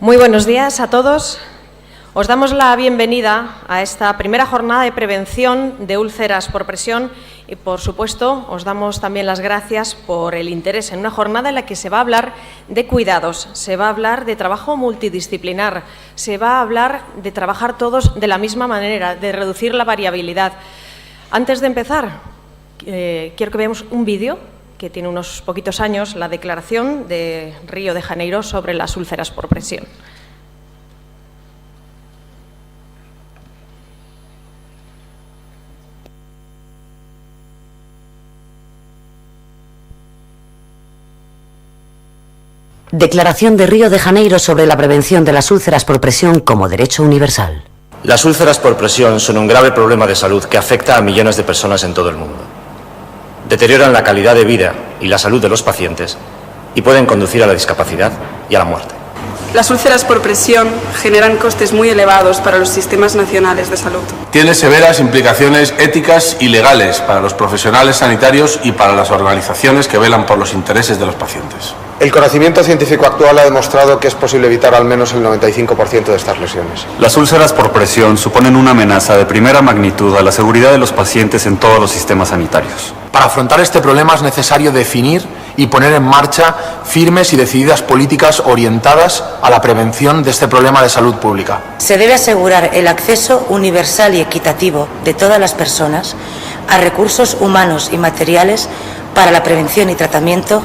Muy buenos días a todos. Os damos la bienvenida a esta primera jornada de prevención de úlceras por presión y, por supuesto, os damos también las gracias por el interés en una jornada en la que se va a hablar de cuidados, se va a hablar de trabajo multidisciplinar, se va a hablar de trabajar todos de la misma manera, de reducir la variabilidad. Antes de empezar, quiero que veamos un vídeo que tiene unos poquitos años, la declaración de Río de Janeiro sobre las úlceras por presión. Declaración de Río de Janeiro sobre la prevención de las úlceras por presión como derecho universal. Las úlceras por presión son un grave problema de salud que afecta a millones de personas en todo el mundo. Deterioran la calidad de vida y la salud de los pacientes y pueden conducir a la discapacidad y a la muerte. Las úlceras por presión generan costes muy elevados para los sistemas nacionales de salud. Tiene severas implicaciones éticas y legales para los profesionales sanitarios y para las organizaciones que velan por los intereses de los pacientes. El conocimiento científico actual ha demostrado que es posible evitar al menos el 95% de estas lesiones. Las úlceras por presión suponen una amenaza de primera magnitud a la seguridad de los pacientes en todos los sistemas sanitarios. Para afrontar este problema es necesario definir y poner en marcha firmes y decididas políticas orientadas a la prevención de este problema de salud pública. Se debe asegurar el acceso universal y equitativo de todas las personas a recursos humanos y materiales para la prevención y tratamiento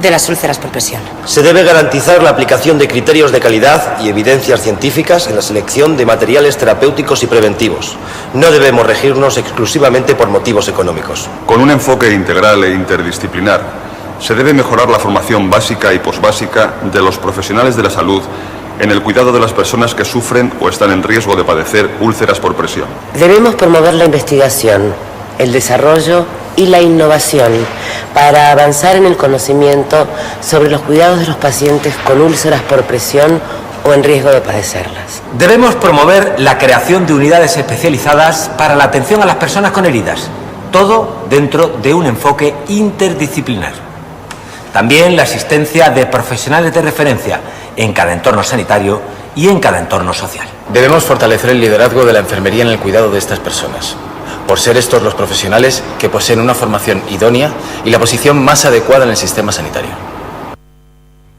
de las úlceras por presión. Se debe garantizar la aplicación de criterios de calidad y evidencias científicas en la selección de materiales terapéuticos y preventivos. No debemos regirnos exclusivamente por motivos económicos. Con un enfoque integral e interdisciplinar, se debe mejorar la formación básica y posbásica de los profesionales de la salud en el cuidado de las personas que sufren o están en riesgo de padecer úlceras por presión. Debemos promover la investigación, el desarrollo y la innovación para avanzar en el conocimiento sobre los cuidados de los pacientes con úlceras por presión o en riesgo de padecerlas. Debemos promover la creación de unidades especializadas para la atención a las personas con heridas, todo dentro de un enfoque interdisciplinar. También la existencia de profesionales de referencia en cada entorno sanitario y en cada entorno social. Debemos fortalecer el liderazgo de la enfermería en el cuidado de estas personas, por ser estos los profesionales que poseen una formación idónea y la posición más adecuada en el sistema sanitario.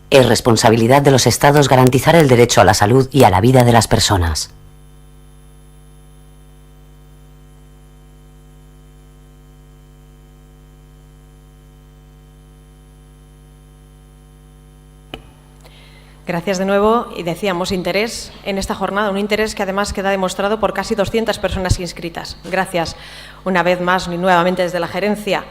Es responsabilidad de los Estados garantizar el derecho a la salud y a la vida de las personas. Gracias de nuevo y decíamos interés en esta jornada, un interés que además queda demostrado por casi 200 personas inscritas. Gracias una vez más y nuevamente desde la gerencia.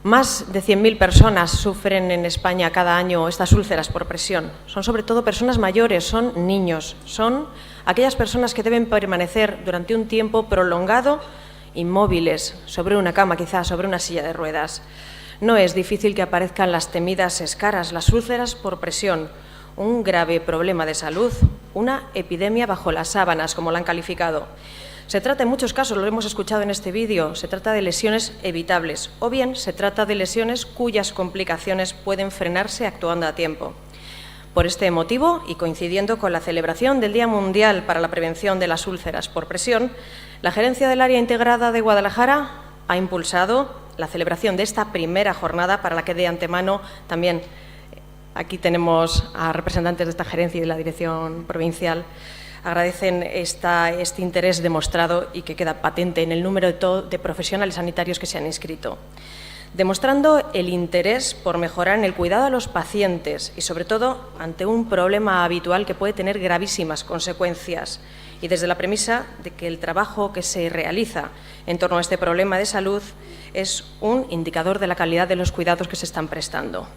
Más de 100.000 personas sufren en España cada año estas úlceras por presión. Son sobre todo personas mayores, son niños, son aquellas personas que deben permanecer durante un tiempo prolongado inmóviles, sobre una cama quizás, sobre una silla de ruedas. No es difícil que aparezcan las temidas escaras, las úlceras por presión. Un grave problema de salud, una epidemia bajo las sábanas, como la han calificado. Se trata en muchos casos, lo hemos escuchado en este vídeo, se trata de lesiones evitables o bien se trata de lesiones cuyas complicaciones pueden frenarse actuando a tiempo. Por este motivo, y coincidiendo con la celebración del Día Mundial para la Prevención de las Úlceras por Presión, la Gerencia del Área Integrada de Guadalajara ha impulsado la celebración de esta primera jornada, para la que de antemano también aquí tenemos a representantes de esta gerencia y de la dirección provincial. Agradecen este interés demostrado y que queda patente en el número de profesionales sanitarios que se han inscrito, demostrando el interés por mejorar en el cuidado a los pacientes y, sobre todo, ante un problema habitual que puede tener gravísimas consecuencias, y desde la premisa de que el trabajo que se realiza en torno a este problema de salud es un indicador de la calidad de los cuidados que se están prestando.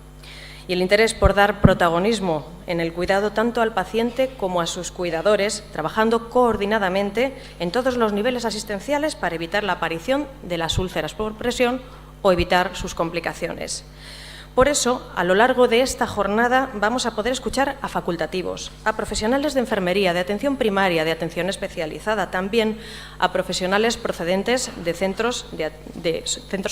Y el interés por dar protagonismo en el cuidado tanto al paciente como a sus cuidadores, trabajando coordinadamente en todos los niveles asistenciales para evitar la aparición de las úlceras por presión o evitar sus complicaciones. Por eso, a lo largo de esta jornada vamos a poder escuchar a facultativos, a profesionales de enfermería, de atención primaria, de atención especializada, también a profesionales procedentes de centros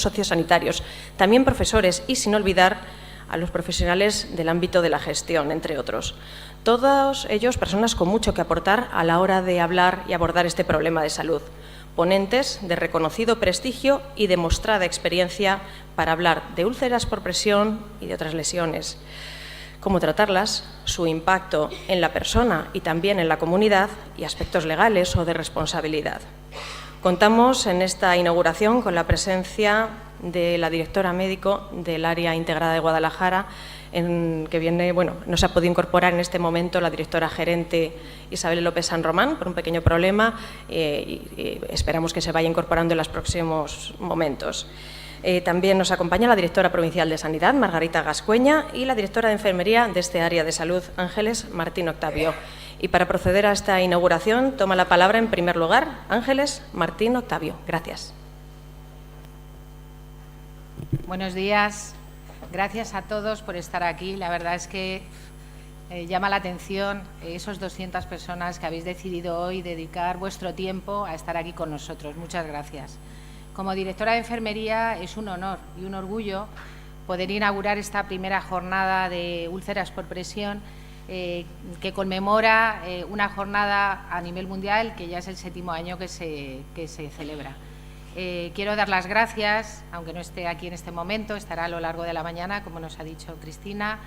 sociosanitarios, también profesores y, sin olvidar, a los profesionales del ámbito de la gestión, entre otros. Todos ellos personas con mucho que aportar a la hora de hablar y abordar este problema de salud. Ponentes de reconocido prestigio y demostrada experiencia para hablar de úlceras por presión y de otras lesiones, cómo tratarlas, su impacto en la persona y también en la comunidad y aspectos legales o de responsabilidad. Contamos en esta inauguración con la presencia de la directora médico del Área Integrada de Guadalajara, que viene, no se ha podido incorporar en este momento la directora gerente Isabel López San Román por un pequeño problema y esperamos que se vaya incorporando en los próximos momentos. También nos acompaña la directora provincial de Sanidad, Margarita Gascueña, y la directora de Enfermería de este área de salud, Ángeles Martín Octavio. Y para proceder a esta inauguración, toma la palabra en primer lugar Ángeles Martín Octavio. Gracias. Buenos días. Gracias a todos por estar aquí. La verdad es que llama la atención esos 200 personas que habéis decidido hoy dedicar vuestro tiempo a estar aquí con nosotros. Muchas gracias. Como directora de Enfermería es un honor y un orgullo poder inaugurar esta primera jornada de úlceras por presión que conmemora una jornada a nivel mundial que ya es el 7º año que se celebra. Quiero dar las gracias, aunque no esté aquí en este momento, estará a lo largo de la mañana, como nos ha dicho Cristina,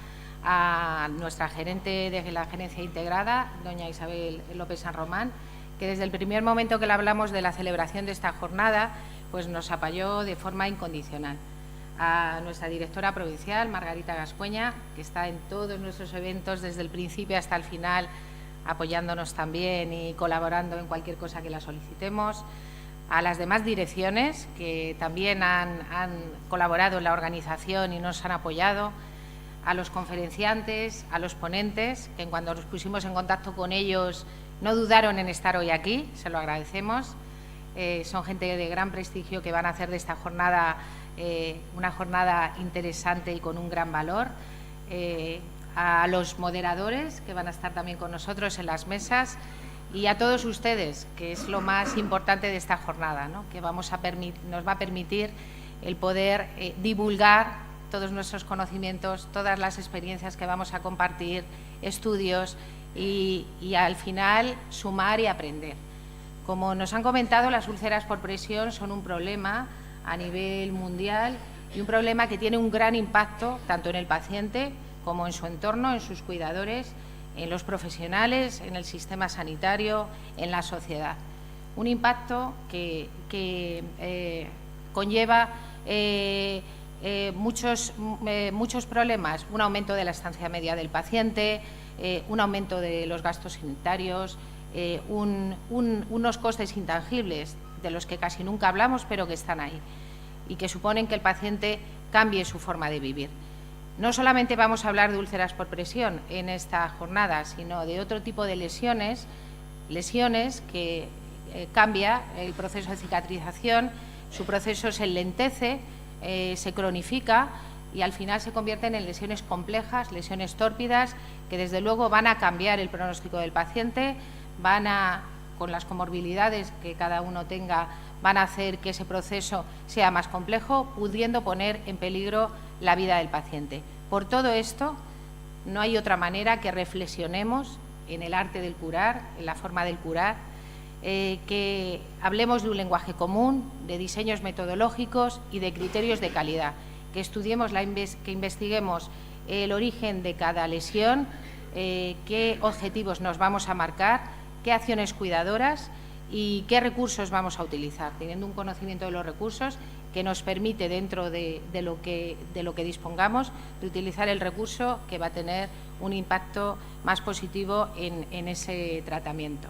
a nuestra gerente de la Gerencia Integrada, doña Isabel López San Román, que desde el primer momento que le hablamos de la celebración de esta jornada, pues nos apoyó de forma incondicional. A nuestra directora provincial, Margarita Gascueña, que está en todos nuestros eventos desde el principio hasta el final, apoyándonos también y colaborando en cualquier cosa que la solicitemos. A las demás direcciones que también han colaborado en la organización y nos han apoyado, a los conferenciantes, a los ponentes, que cuando nos pusimos en contacto con ellos no dudaron en estar hoy aquí, se lo agradecemos. Son gente de gran prestigio que van a hacer de esta jornada una jornada interesante y con un gran valor. A los moderadores que van a estar también con nosotros en las mesas. Y a todos ustedes, que es lo más importante de esta jornada, ¿no? Que nos va a permitir el poder divulgar todos nuestros conocimientos, todas las experiencias que vamos a compartir, estudios y al final sumar y aprender. Como nos han comentado, las úlceras por presión son un problema a nivel mundial y un problema que tiene un gran impacto tanto en el paciente como en su entorno, en sus cuidadores, en los profesionales, en el sistema sanitario, en la sociedad. Un impacto que conlleva muchos problemas, un aumento de la estancia media del paciente, un aumento de los gastos sanitarios, unos costes intangibles de los que casi nunca hablamos, pero que están ahí y que suponen que el paciente cambie su forma de vivir. No solamente vamos a hablar de úlceras por presión en esta jornada, sino de otro tipo de lesiones que cambia el proceso de cicatrización, su proceso se enlentece, se cronifica y al final se convierten en lesiones complejas, lesiones tórpidas, que desde luego van a cambiar el pronóstico del paciente, con las comorbilidades que cada uno tenga, van a hacer que ese proceso sea más complejo, pudiendo poner en peligro la vida del paciente. Por todo esto, no hay otra manera que reflexionemos en el arte del curar, en la forma del curar, que hablemos de un lenguaje común, de diseños metodológicos y de criterios de calidad, que estudiemos, que investiguemos el origen de cada lesión, qué objetivos nos vamos a marcar, qué acciones cuidadoras y qué recursos vamos a utilizar, teniendo un conocimiento de los recursos que nos permite, dentro de lo que dispongamos, de utilizar el recurso que va a tener un impacto más positivo en ese tratamiento.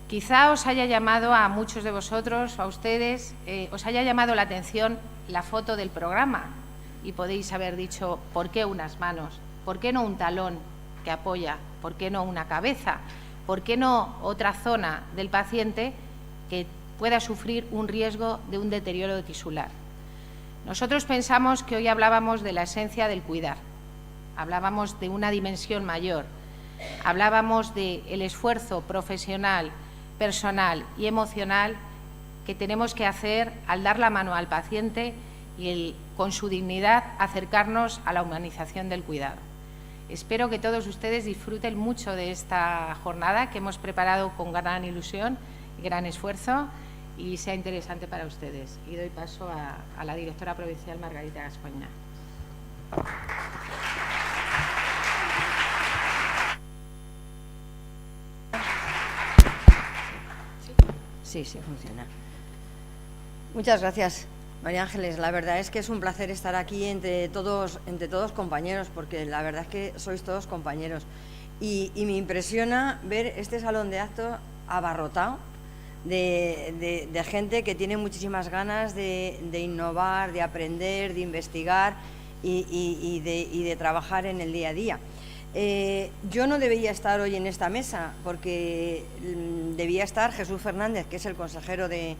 Quizá os haya llamado a muchos de vosotros, a ustedes, os haya llamado la atención la foto del programa y podéis haber dicho, ¿por qué unas manos? ¿Por qué no un talón que apoya? ¿Por qué no una cabeza? ¿Por qué no otra zona del paciente que pueda sufrir un riesgo de un deterioro tisular? Nosotros pensamos que hoy hablábamos de la esencia del cuidar, hablábamos de una dimensión mayor, hablábamos del esfuerzo profesional, personal y emocional que tenemos que hacer al dar la mano al paciente y con su dignidad acercarnos a la humanización del cuidado. Espero que todos ustedes disfruten mucho de esta jornada que hemos preparado con gran ilusión y gran esfuerzo y sea interesante para ustedes. Y doy paso a la directora provincial Margarita Gascoigne. Sí, funciona. Muchas gracias, María Ángeles. La verdad es que es un placer estar aquí entre todos compañeros, porque la verdad es que sois todos compañeros. Y me impresiona ver este salón de actos abarrotado de gente que tiene muchísimas ganas de innovar, de aprender, de investigar y de trabajar en el día a día. Yo no debía estar hoy en esta mesa porque debía estar Jesús Fernández, que es el consejero de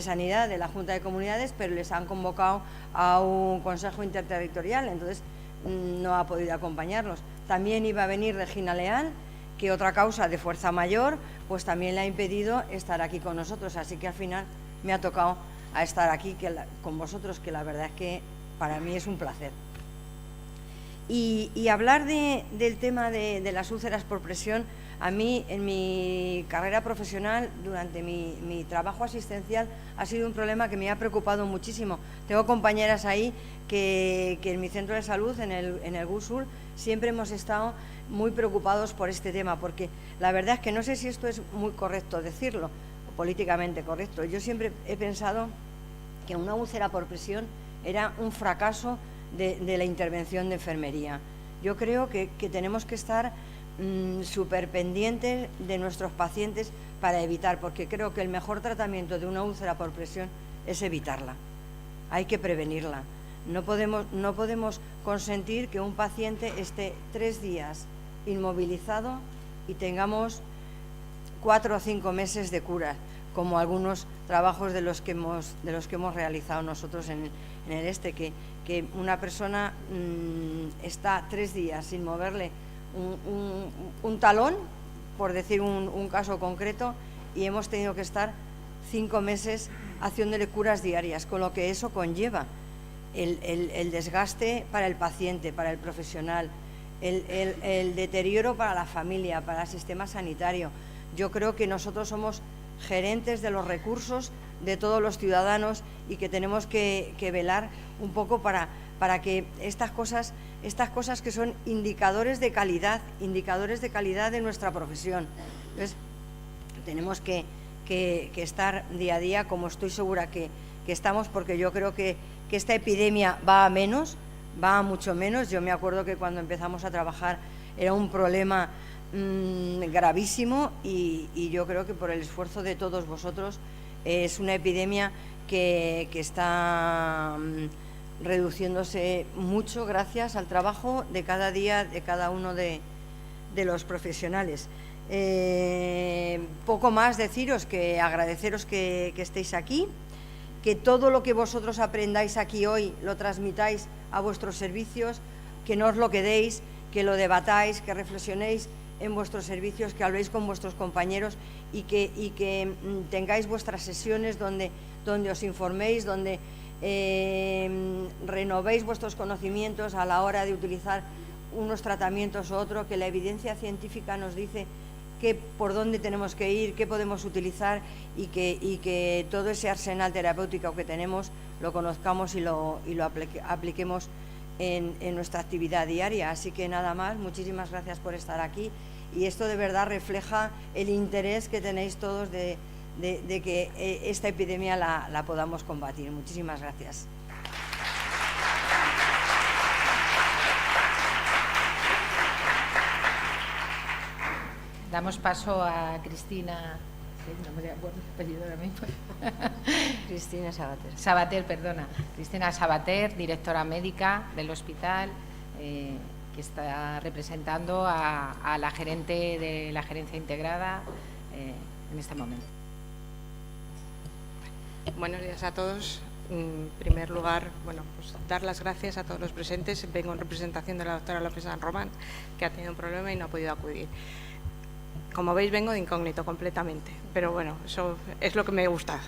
Sanidad de la Junta de Comunidades, pero les han convocado a un consejo interterritorial, entonces no ha podido acompañarlos. También iba a venir Regina Leal, que otra causa de fuerza mayor pues también le ha impedido estar aquí con nosotros, así que al final me ha tocado a estar aquí con vosotros, que la verdad es que para mí es un placer. Y hablar del tema de las úlceras por presión, a mí en mi carrera profesional, durante mi trabajo asistencial, ha sido un problema que me ha preocupado muchísimo. Tengo compañeras ahí que en mi centro de salud, en el GUSUL, siempre hemos estado muy preocupados por este tema, porque la verdad es que no sé si esto es muy correcto decirlo, o políticamente correcto. Yo siempre he pensado que una úlcera por presión era un fracaso de la intervención de enfermería. Yo creo que tenemos que estar súper pendientes de nuestros pacientes para evitar, porque creo que el mejor tratamiento de una úlcera por presión es evitarla. Hay que prevenirla. No podemos consentir que un paciente esté 3 días inmovilizado y tengamos 4 o 5 meses de cura, como algunos trabajos de los que hemos realizado nosotros en el que una persona está 3 días sin moverle un talón, por decir un caso concreto, y hemos tenido que estar 5 meses haciéndole curas diarias, con lo que eso conlleva el desgaste para el paciente, para el profesional, el deterioro para la familia, para el sistema sanitario. Yo creo que nosotros somos gerentes de los recursos de todos los ciudadanos y que tenemos que velar un poco para que estas cosas que son indicadores de calidad de nuestra profesión. Entonces, tenemos que estar día a día, como estoy segura que estamos, porque yo creo que esta epidemia va a menos, va a mucho menos. Yo me acuerdo que cuando empezamos a trabajar era un problema gravísimo y yo creo que por el esfuerzo de todos vosotros es una epidemia que está reduciéndose mucho gracias al trabajo de cada día de cada uno de los profesionales. Poco más deciros que agradeceros que estéis aquí, que todo lo que vosotros aprendáis aquí hoy lo transmitáis a vuestros servicios, que no os lo quedéis, que lo debatáis, que reflexionéis en vuestros servicios, que habléis con vuestros compañeros y que tengáis vuestras sesiones donde os informéis, donde renovéis vuestros conocimientos a la hora de utilizar unos tratamientos u otros, que la evidencia científica nos dice por dónde tenemos que ir, qué podemos utilizar y que todo ese arsenal terapéutico que tenemos lo conozcamos y lo apliquemos en nuestra actividad diaria. Así que nada más, muchísimas gracias por estar aquí y esto de verdad refleja el interés que tenéis todos de que esta epidemia la podamos combatir. Muchísimas gracias. Damos paso a Cristina. No me acuerdo el apellido ahora mismo. Cristina Sabater. Sabater, perdona. Cristina Sabater, directora médica del hospital, que está representando a la gerente de la gerencia integrada en este momento. Buenos días a todos. En primer lugar, bueno, pues dar las gracias a todos los presentes. Vengo en representación de la doctora López San Román, que ha tenido un problema y no ha podido acudir. Como veis, vengo de incógnito completamente, pero bueno, eso es lo que me gusta.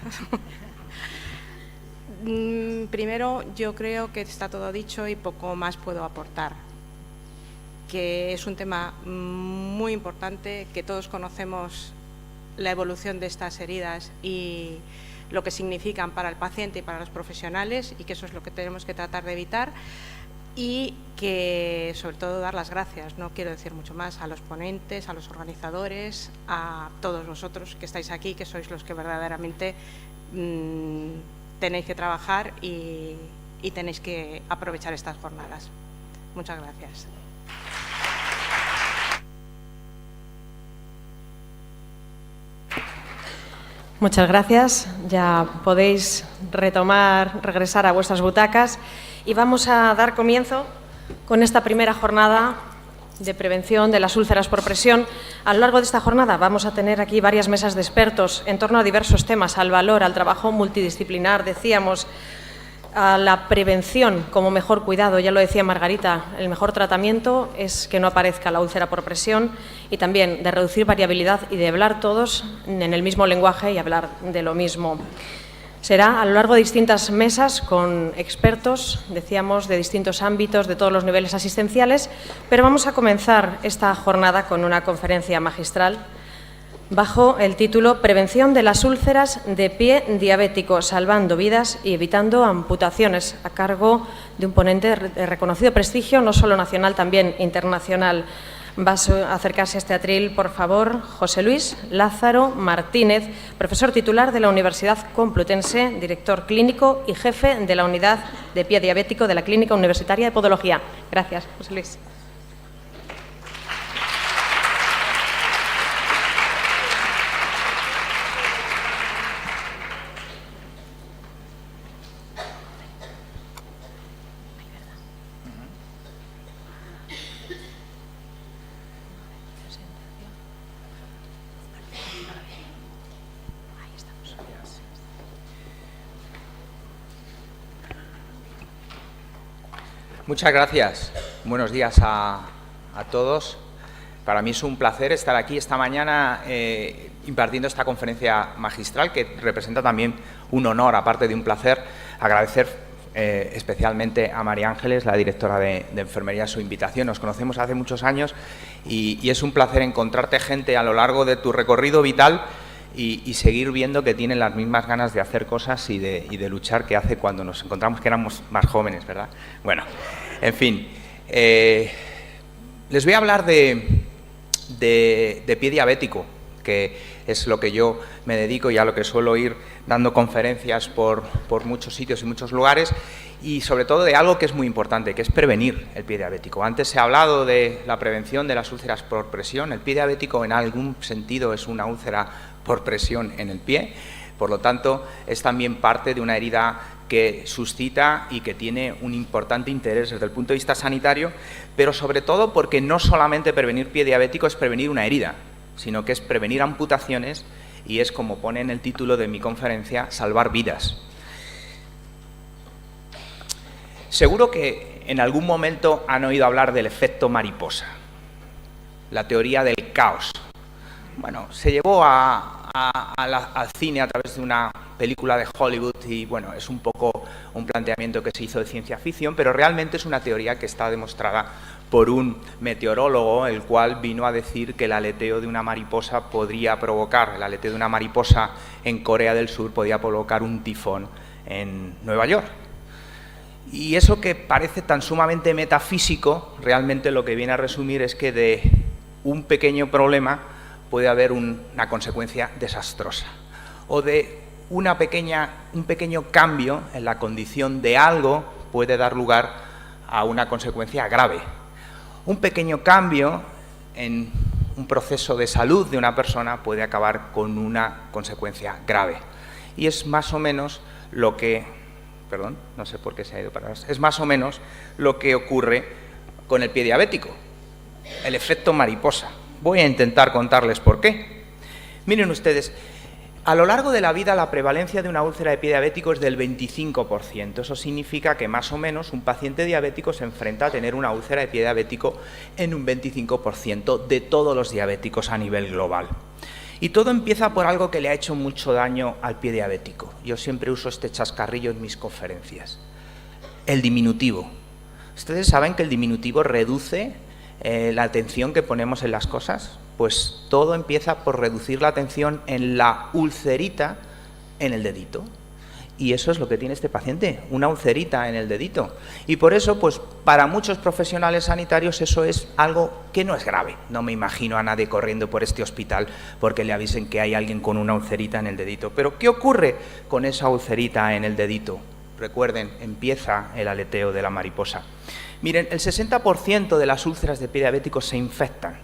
Primero, yo creo que está todo dicho y poco más puedo aportar. Que es un tema muy importante, que todos conocemos la evolución de estas heridas y lo que significan para el paciente y para los profesionales, y que eso es lo que tenemos que tratar de evitar, y que sobre todo dar las gracias, no quiero decir mucho más, a los ponentes, a los organizadores, a todos vosotros que estáis aquí, que sois los que verdaderamente tenéis que trabajar y tenéis que aprovechar estas jornadas. Muchas gracias. Muchas gracias. Ya podéis regresar a vuestras butacas y vamos a dar comienzo con esta primera jornada de prevención de las úlceras por presión. A lo largo de esta jornada vamos a tener aquí varias mesas de expertos en torno a diversos temas, al valor, al trabajo multidisciplinar, decíamos, a la prevención como mejor cuidado. Ya lo decía Margarita, el mejor tratamiento es que no aparezca la úlcera por presión, y también de reducir variabilidad y de hablar todos en el mismo lenguaje y hablar de lo mismo. Será a lo largo de distintas mesas con expertos, decíamos, de distintos ámbitos, de todos los niveles asistenciales, pero vamos a comenzar esta jornada con una conferencia magistral bajo el título Prevención de las úlceras de pie diabético, salvando vidas y evitando amputaciones, a cargo de un ponente de reconocido prestigio, no solo nacional, también internacional. Va a acercarse a este atril, por favor, José Luis Lázaro Martínez, profesor titular de la Universidad Complutense, director clínico y jefe de la Unidad de Pie Diabético de la Clínica Universitaria de Podología. Gracias, José Luis. Muchas gracias. Buenos días a todos. Para mí es un placer estar aquí esta mañana impartiendo esta conferencia magistral, que representa también un honor, aparte de un placer. Agradecer especialmente a María Ángeles, la directora de Enfermería, su invitación. Nos conocemos hace muchos años y es un placer encontrarte gente a lo largo de tu recorrido vital y seguir viendo que tienen las mismas ganas de hacer cosas y de luchar que hace cuando nos encontramos, que éramos más jóvenes, ¿verdad? Bueno, en fin, les voy a hablar de pie diabético, que es lo que yo me dedico y a lo que suelo ir dando conferencias por muchos sitios y muchos lugares, y sobre todo de algo que es muy importante, que es prevenir el pie diabético. Antes se ha hablado de la prevención de las úlceras por presión. El pie diabético en algún sentido es una úlcera por presión en el pie, por lo tanto es también parte de una herida que suscita y que tiene un importante interés desde el punto de vista sanitario, pero sobre todo porque no solamente prevenir pie diabético es prevenir una herida, sino que es prevenir amputaciones y es, como pone en el título de mi conferencia, salvar vidas. Seguro que en algún momento han oído hablar del efecto mariposa, la teoría del caos. Bueno, se llevó al cine a través de una película de Hollywood y, bueno, es un poco un planteamiento que se hizo de ciencia ficción, pero realmente es una teoría que está demostrada por un meteorólogo, el cual vino a decir que el aleteo de una mariposa podría provocar, el aleteo de una mariposa en Corea del Sur podía provocar un tifón en Nueva York. Y eso, que parece tan sumamente metafísico, realmente lo que viene a resumir es que de un pequeño problema puede haber una consecuencia desastrosa, o de un pequeño cambio en la condición de algo puede dar lugar a una consecuencia grave. Un pequeño cambio en un proceso de salud de una persona puede acabar con una consecuencia grave. Y es más o menos lo que, perdón, no sé por qué se ha ido para atrás, es más o menos lo que ocurre con el pie diabético, el efecto mariposa. Voy a intentar contarles por qué. Miren ustedes, a lo largo de la vida la prevalencia de una úlcera de pie diabético es del 25%. Eso significa que más o menos un paciente diabético se enfrenta a tener una úlcera de pie diabético en un 25% de todos los diabéticos a nivel global. Y todo empieza por algo que le ha hecho mucho daño al pie diabético. Yo siempre uso este chascarrillo en mis conferencias. El diminutivo. ¿Ustedes saben que el diminutivo reduce la atención que ponemos en las cosas? Pues todo empieza por reducir la atención en la ulcerita en el dedito. Y eso es lo que tiene este paciente, una ulcerita en el dedito. Y por eso, pues para muchos profesionales sanitarios eso es algo que no es grave. No me imagino a nadie corriendo por este hospital porque le avisen que hay alguien con una ulcerita en el dedito. Pero ¿qué ocurre con esa ulcerita en el dedito? Recuerden, empieza el aleteo de la mariposa. Miren, el 60% de las úlceras de pie diabético se infectan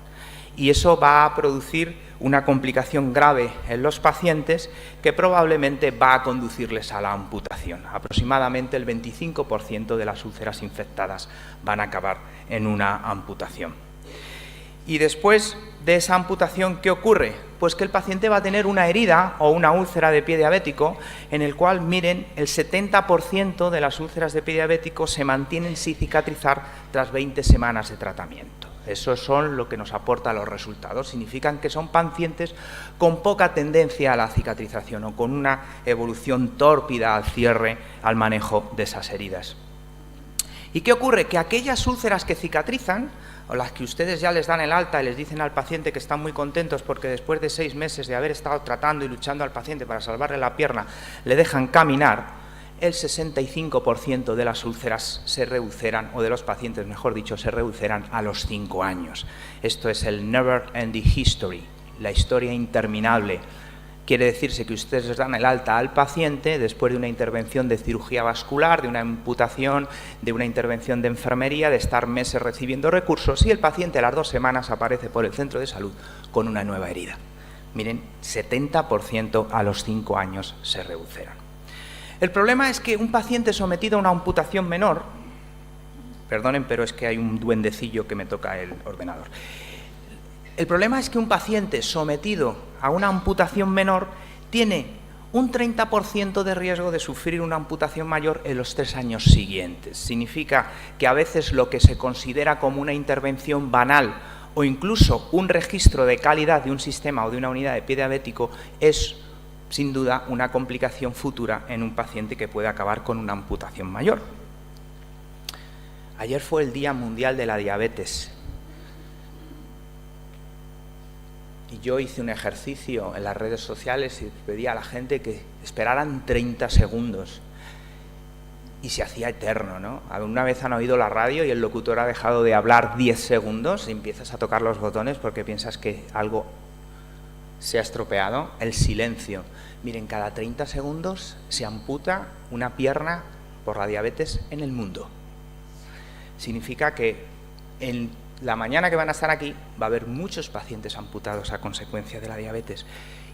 y eso va a producir una complicación grave en los pacientes que probablemente va a conducirles a la amputación. Aproximadamente el 25% de las úlceras infectadas van a acabar en una amputación. Y después de esa amputación, ¿qué ocurre? Pues que el paciente va a tener una herida o una úlcera de pie diabético en el cual, miren, el 70% de las úlceras de pie diabético se mantienen sin cicatrizar tras 20 semanas de tratamiento. Eso son lo que nos aporta los resultados. Significan que son pacientes con poca tendencia a la cicatrización o con una evolución tórpida al cierre, al manejo de esas heridas. ¿Y qué ocurre? Que aquellas úlceras que cicatrizan, o las que ustedes ya les dan el alta y les dicen al paciente que están muy contentos porque después de 6 meses de haber estado tratando y luchando al paciente para salvarle la pierna, le dejan caminar, el 65% de las úlceras se reulceran, o de los pacientes, mejor dicho, se reulceran a los 5 años. Esto es el never ending history, la historia interminable. Quiere decirse que ustedes les dan el alta al paciente después de una intervención de cirugía vascular, de una amputación, de una intervención de enfermería, de estar meses recibiendo recursos, y el paciente a las 2 semanas aparece por el centro de salud con una nueva herida. Miren, 70% a los 5 años se reulceran. El problema es que un paciente sometido a una amputación menor, perdonen, pero es que hay un duendecillo que me toca el ordenador. El problema es que un paciente sometido a una amputación menor tiene un 30% de riesgo de sufrir una amputación mayor en los 3 años siguientes. Significa que a veces lo que se considera como una intervención banal o incluso un registro de calidad de un sistema o de una unidad de pie diabético es, sin duda, una complicación futura en un paciente que puede acabar con una amputación mayor. Ayer fue el Día Mundial de la Diabetes. Y yo hice un ejercicio en las redes sociales y pedí a la gente que esperaran 30 segundos. Y se hacía eterno, ¿no? Una vez han oído la radio y el locutor ha dejado de hablar 10 segundos y empiezas a tocar los botones porque piensas que algo se ha estropeado. El silencio. Miren, cada 30 segundos se amputa una pierna por la diabetes en el mundo. Significa que en la mañana que van a estar aquí va a haber muchos pacientes amputados a consecuencia de la diabetes.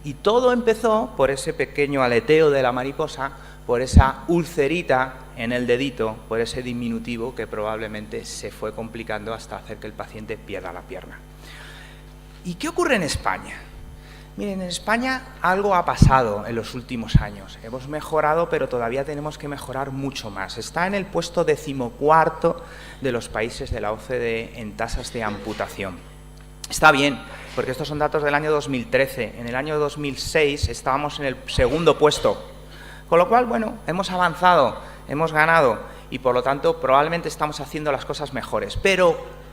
Y todo empezó por ese pequeño aleteo de la mariposa, por esa ulcerita en el dedito, por ese diminutivo que probablemente se fue complicando hasta hacer que el paciente pierda la pierna. ¿Y qué ocurre en España? Miren, en España algo ha pasado en los últimos años. Hemos mejorado, pero todavía tenemos que mejorar mucho más. Está en el puesto 14º de los países de la OCDE en tasas de amputación. Está bien, porque estos son datos del año 2013. En el año 2006 estábamos en el 2º puesto. Con lo cual, bueno, hemos avanzado, hemos ganado y por lo tanto probablemente estamos haciendo las cosas mejores. Pero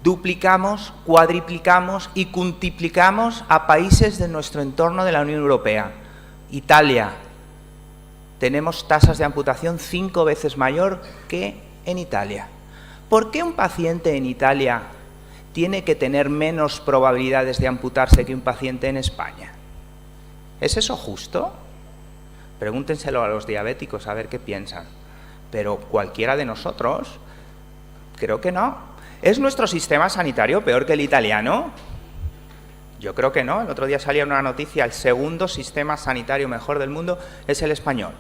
duplicamos, cuadriplicamos y cuntiplicamos a países de nuestro entorno de la Unión Europea. Italia, tenemos tasas de amputación 5 veces mayor que en Italia. ¿Por qué un paciente en Italia tiene que tener menos probabilidades de amputarse que un paciente en España? ¿Es eso justo? Pregúntenselo a los diabéticos a ver qué piensan. Pero cualquiera de nosotros, creo que no. ¿Es nuestro sistema sanitario peor que el italiano? Yo creo que no. El otro día salía una noticia, el 2º sistema sanitario mejor del mundo es el español.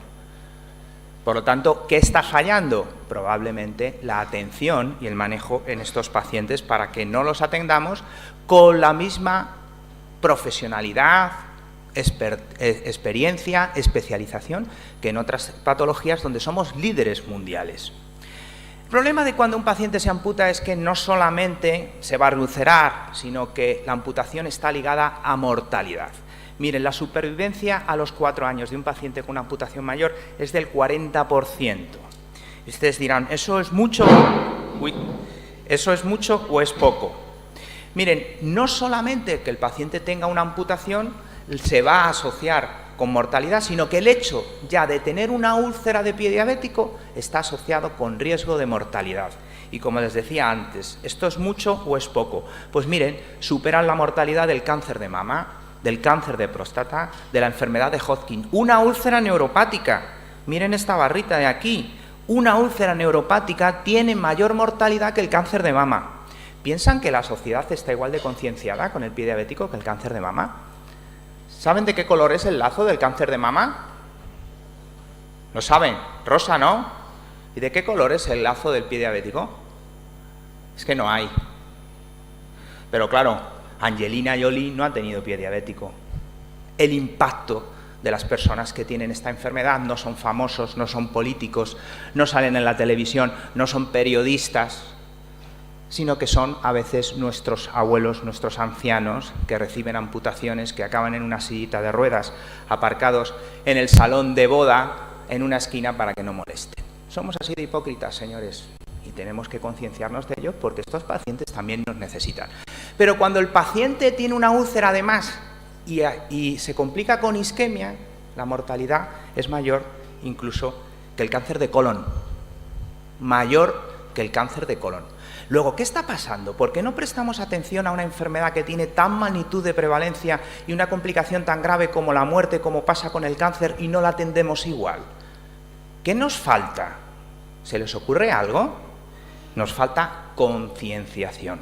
Por lo tanto, ¿qué está fallando? Probablemente la atención y el manejo en estos pacientes para que no los atendamos con la misma profesionalidad, experiencia, especialización que en otras patologías donde somos líderes mundiales. El problema de cuando un paciente se amputa es que no solamente se va a reulcerar, sino que la amputación está ligada a mortalidad. Miren, la supervivencia a los 4 años de un paciente con una amputación mayor es del 40%. Y ustedes dirán, ¿eso es mucho? ¿Eso es mucho o es poco? Miren, no solamente que el paciente tenga una amputación se va a asociar con mortalidad, sino que el hecho ya de tener una úlcera de pie diabético está asociado con riesgo de mortalidad. Y como les decía antes, ¿esto es mucho o es poco? Pues miren, superan la mortalidad del cáncer de mama, del cáncer de próstata, de la enfermedad de Hodgkin. Una úlcera neuropática, miren esta barrita de aquí, una úlcera neuropática tiene mayor mortalidad que el cáncer de mama. ¿Piensan que la sociedad está igual de concienciada con el pie diabético que el cáncer de mama? ¿Saben de qué color es el lazo del cáncer de mama? ¿Lo saben? Rosa, ¿no? ¿Y de qué color es el lazo del pie diabético? Es que no hay. Pero claro, Angelina Jolie no ha tenido pie diabético. El impacto de las personas que tienen esta enfermedad no son famosos, no son políticos, no salen en la televisión, no son periodistas, sino que son a veces nuestros abuelos, nuestros ancianos, que reciben amputaciones, que acaban en una sillita de ruedas, aparcados en el salón de boda, en una esquina para que no molesten. Somos así de hipócritas, señores, y tenemos que concienciarnos de ello porque estos pacientes también nos necesitan. Pero cuando el paciente tiene una úlcera además y se complica con isquemia, la mortalidad es mayor incluso que el cáncer de colon. Mayor que el cáncer de colon. Luego, ¿qué está pasando? ¿Por qué no prestamos atención a una enfermedad que tiene tan magnitud de prevalencia y una complicación tan grave como la muerte, como pasa con el cáncer, y no la atendemos igual? ¿Qué nos falta? ¿Se les ocurre algo? Nos falta concienciación.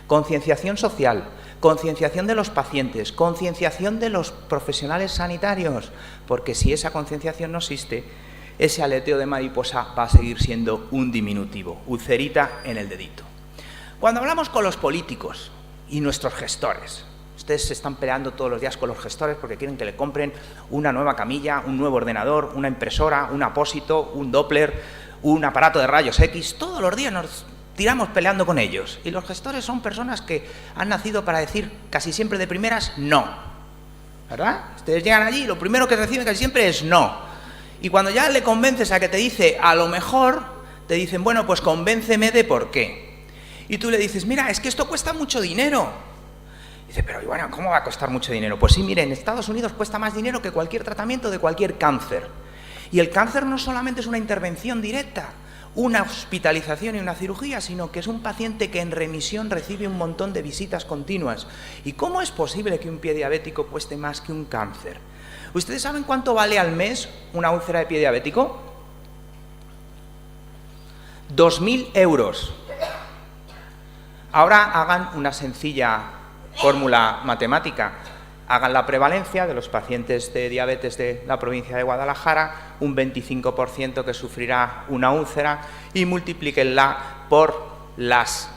Concienciación social, concienciación de los pacientes, concienciación de los profesionales sanitarios, porque si esa concienciación no existe, ese aleteo de mariposa va a seguir siendo un diminutivo, ulcerita en el dedito. Cuando hablamos con los políticos y nuestros gestores, ustedes se están peleando todos los días con los gestores porque quieren que le compren una nueva camilla, un nuevo ordenador, una impresora, un apósito, un Doppler, un aparato de rayos X. Todos los días nos tiramos peleando con ellos. Y los gestores son personas que han nacido para decir casi siempre de primeras no. ¿Verdad? Ustedes llegan allí y lo primero que reciben casi siempre es no. Y cuando ya le convences a que te dice a lo mejor, te dicen, bueno, pues convénceme de por qué. Y tú le dices, mira, es que esto cuesta mucho dinero. Dice, pero bueno, ¿cómo va a costar mucho dinero? Pues sí, mire, en Estados Unidos cuesta más dinero que cualquier tratamiento de cualquier cáncer. Y el cáncer no solamente es una intervención directa, una hospitalización y una cirugía, sino que es un paciente que en remisión recibe un montón de visitas continuas. ¿Y cómo es posible que un pie diabético cueste más que un cáncer? ¿Ustedes saben cuánto vale al mes una úlcera de pie diabético? 2.000 euros. Ahora hagan una sencilla fórmula matemática. Hagan la prevalencia de los pacientes de diabetes de la provincia de Guadalajara, un 25% que sufrirá una úlcera, y multiplíquenla por las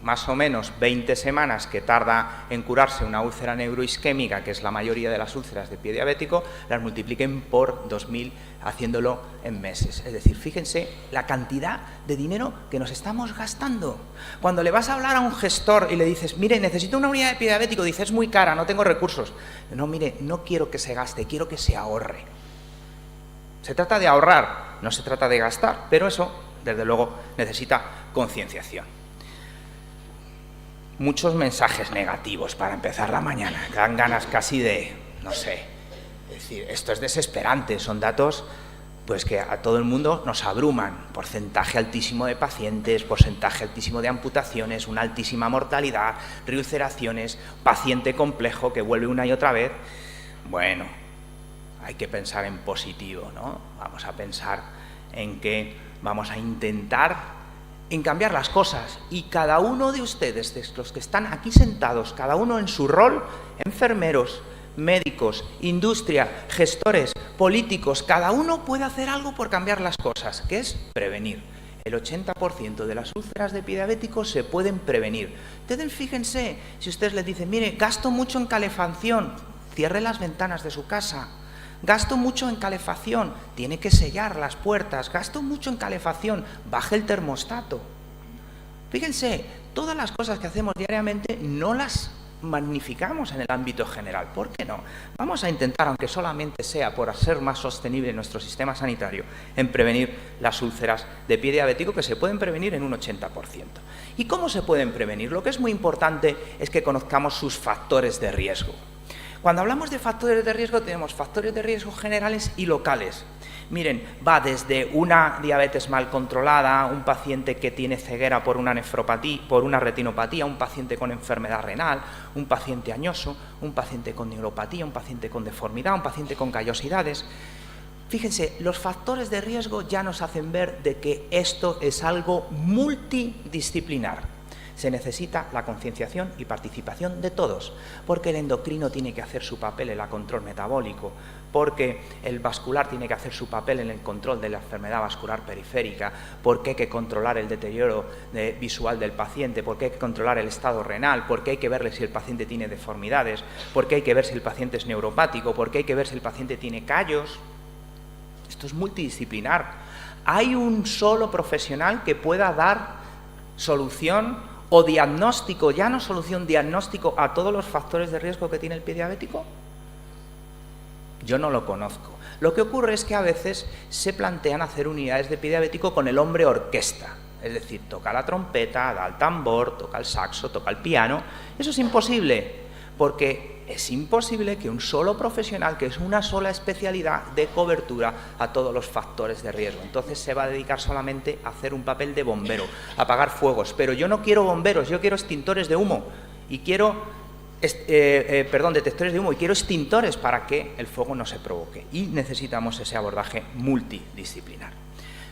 más o menos 20 semanas que tarda en curarse una úlcera neuroisquémica, que es la mayoría de las úlceras de pie diabético, las multipliquen por 2.000 haciéndolo en meses. Es decir, fíjense la cantidad de dinero que nos estamos gastando. Cuando le vas a hablar a un gestor y le dices, mire, necesito una unidad de pie diabético, dice, es muy cara, no tengo recursos. No, mire, no quiero que se gaste, quiero que se ahorre. Se trata de ahorrar, no se trata de gastar, pero eso, desde luego, necesita concienciación. Muchos mensajes negativos para empezar la mañana, que dan ganas casi de, no sé, es decir, esto es desesperante, son datos pues que a todo el mundo nos abruman, porcentaje altísimo de pacientes, porcentaje altísimo de amputaciones, una altísima mortalidad, reulceraciones, paciente complejo que vuelve una y otra vez. Bueno, hay que pensar en positivo, ¿no? Vamos a pensar en que vamos a intentar en cambiar las cosas, y cada uno de ustedes, de los que están aquí sentados, cada uno en su rol, enfermeros, médicos, industria, gestores, políticos, cada uno puede hacer algo por cambiar las cosas, que es prevenir. El 80% de las úlceras de pie diabético se pueden prevenir. Ustedes fíjense, si ustedes les dicen, mire, gasto mucho en calefacción, cierre las ventanas de su casa, Gasto mucho en calefacción, tiene que sellar las puertas. Gasto mucho en calefacción, baje el termostato. Fíjense, todas las cosas que hacemos diariamente no las magnificamos en el ámbito general. ¿Por qué no? Vamos a intentar, aunque solamente sea por hacer más sostenible nuestro sistema sanitario, en prevenir las úlceras de pie diabético, que se pueden prevenir en un 80%. ¿Y cómo se pueden prevenir? Lo que es muy importante es que conozcamos sus factores de riesgo. Cuando hablamos de factores de riesgo, tenemos factores de riesgo generales y locales. Miren, va desde una diabetes mal controlada, un paciente que tiene ceguera por una nefropatía, por una retinopatía, un paciente con enfermedad renal, un paciente añoso, un paciente con neuropatía, un paciente con deformidad, un paciente con callosidades. Fíjense, los factores de riesgo ya nos hacen ver de que esto es algo multidisciplinar. Se necesita la concienciación y participación de todos, porque el endocrino tiene que hacer su papel en el control metabólico, porque el vascular tiene que hacer su papel en el control de la enfermedad vascular periférica, porque hay que controlar el deterioro visual del paciente, porque hay que controlar el estado renal, porque hay que verle si el paciente tiene deformidades, porque hay que ver si el paciente es neuropático, porque hay que ver si el paciente tiene callos. Esto es multidisciplinar. ¿Hay un solo profesional que pueda dar solución o diagnóstico, ya no solución, diagnóstico a todos los factores de riesgo que tiene el pie diabético? Yo no lo conozco. Lo que ocurre es que a veces se plantean hacer unidades de pie diabético con el hombre orquesta, es decir, toca la trompeta, da el tambor, toca el saxo, toca el piano. Eso es imposible, porque es imposible que un solo profesional, que es una sola especialidad, dé cobertura a todos los factores de riesgo. Entonces se va a dedicar solamente a hacer un papel de bombero, a apagar fuegos. Pero yo no quiero bomberos, yo quiero extintores de humo y quiero, detectores de humo y quiero extintores para que el fuego no se provoque. Y necesitamos ese abordaje multidisciplinar.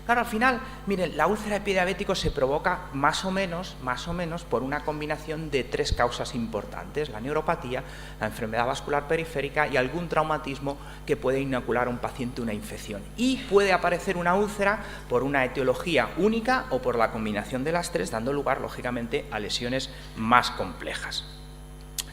Claro, al final, miren, la úlcera de pie diabético se provoca más o menos por una combinación de tres causas importantes: la neuropatía, la enfermedad vascular periférica y algún traumatismo que puede inocular a un paciente una infección. Y puede aparecer una úlcera por una etiología única o por la combinación de las tres, dando lugar, lógicamente, a lesiones más complejas.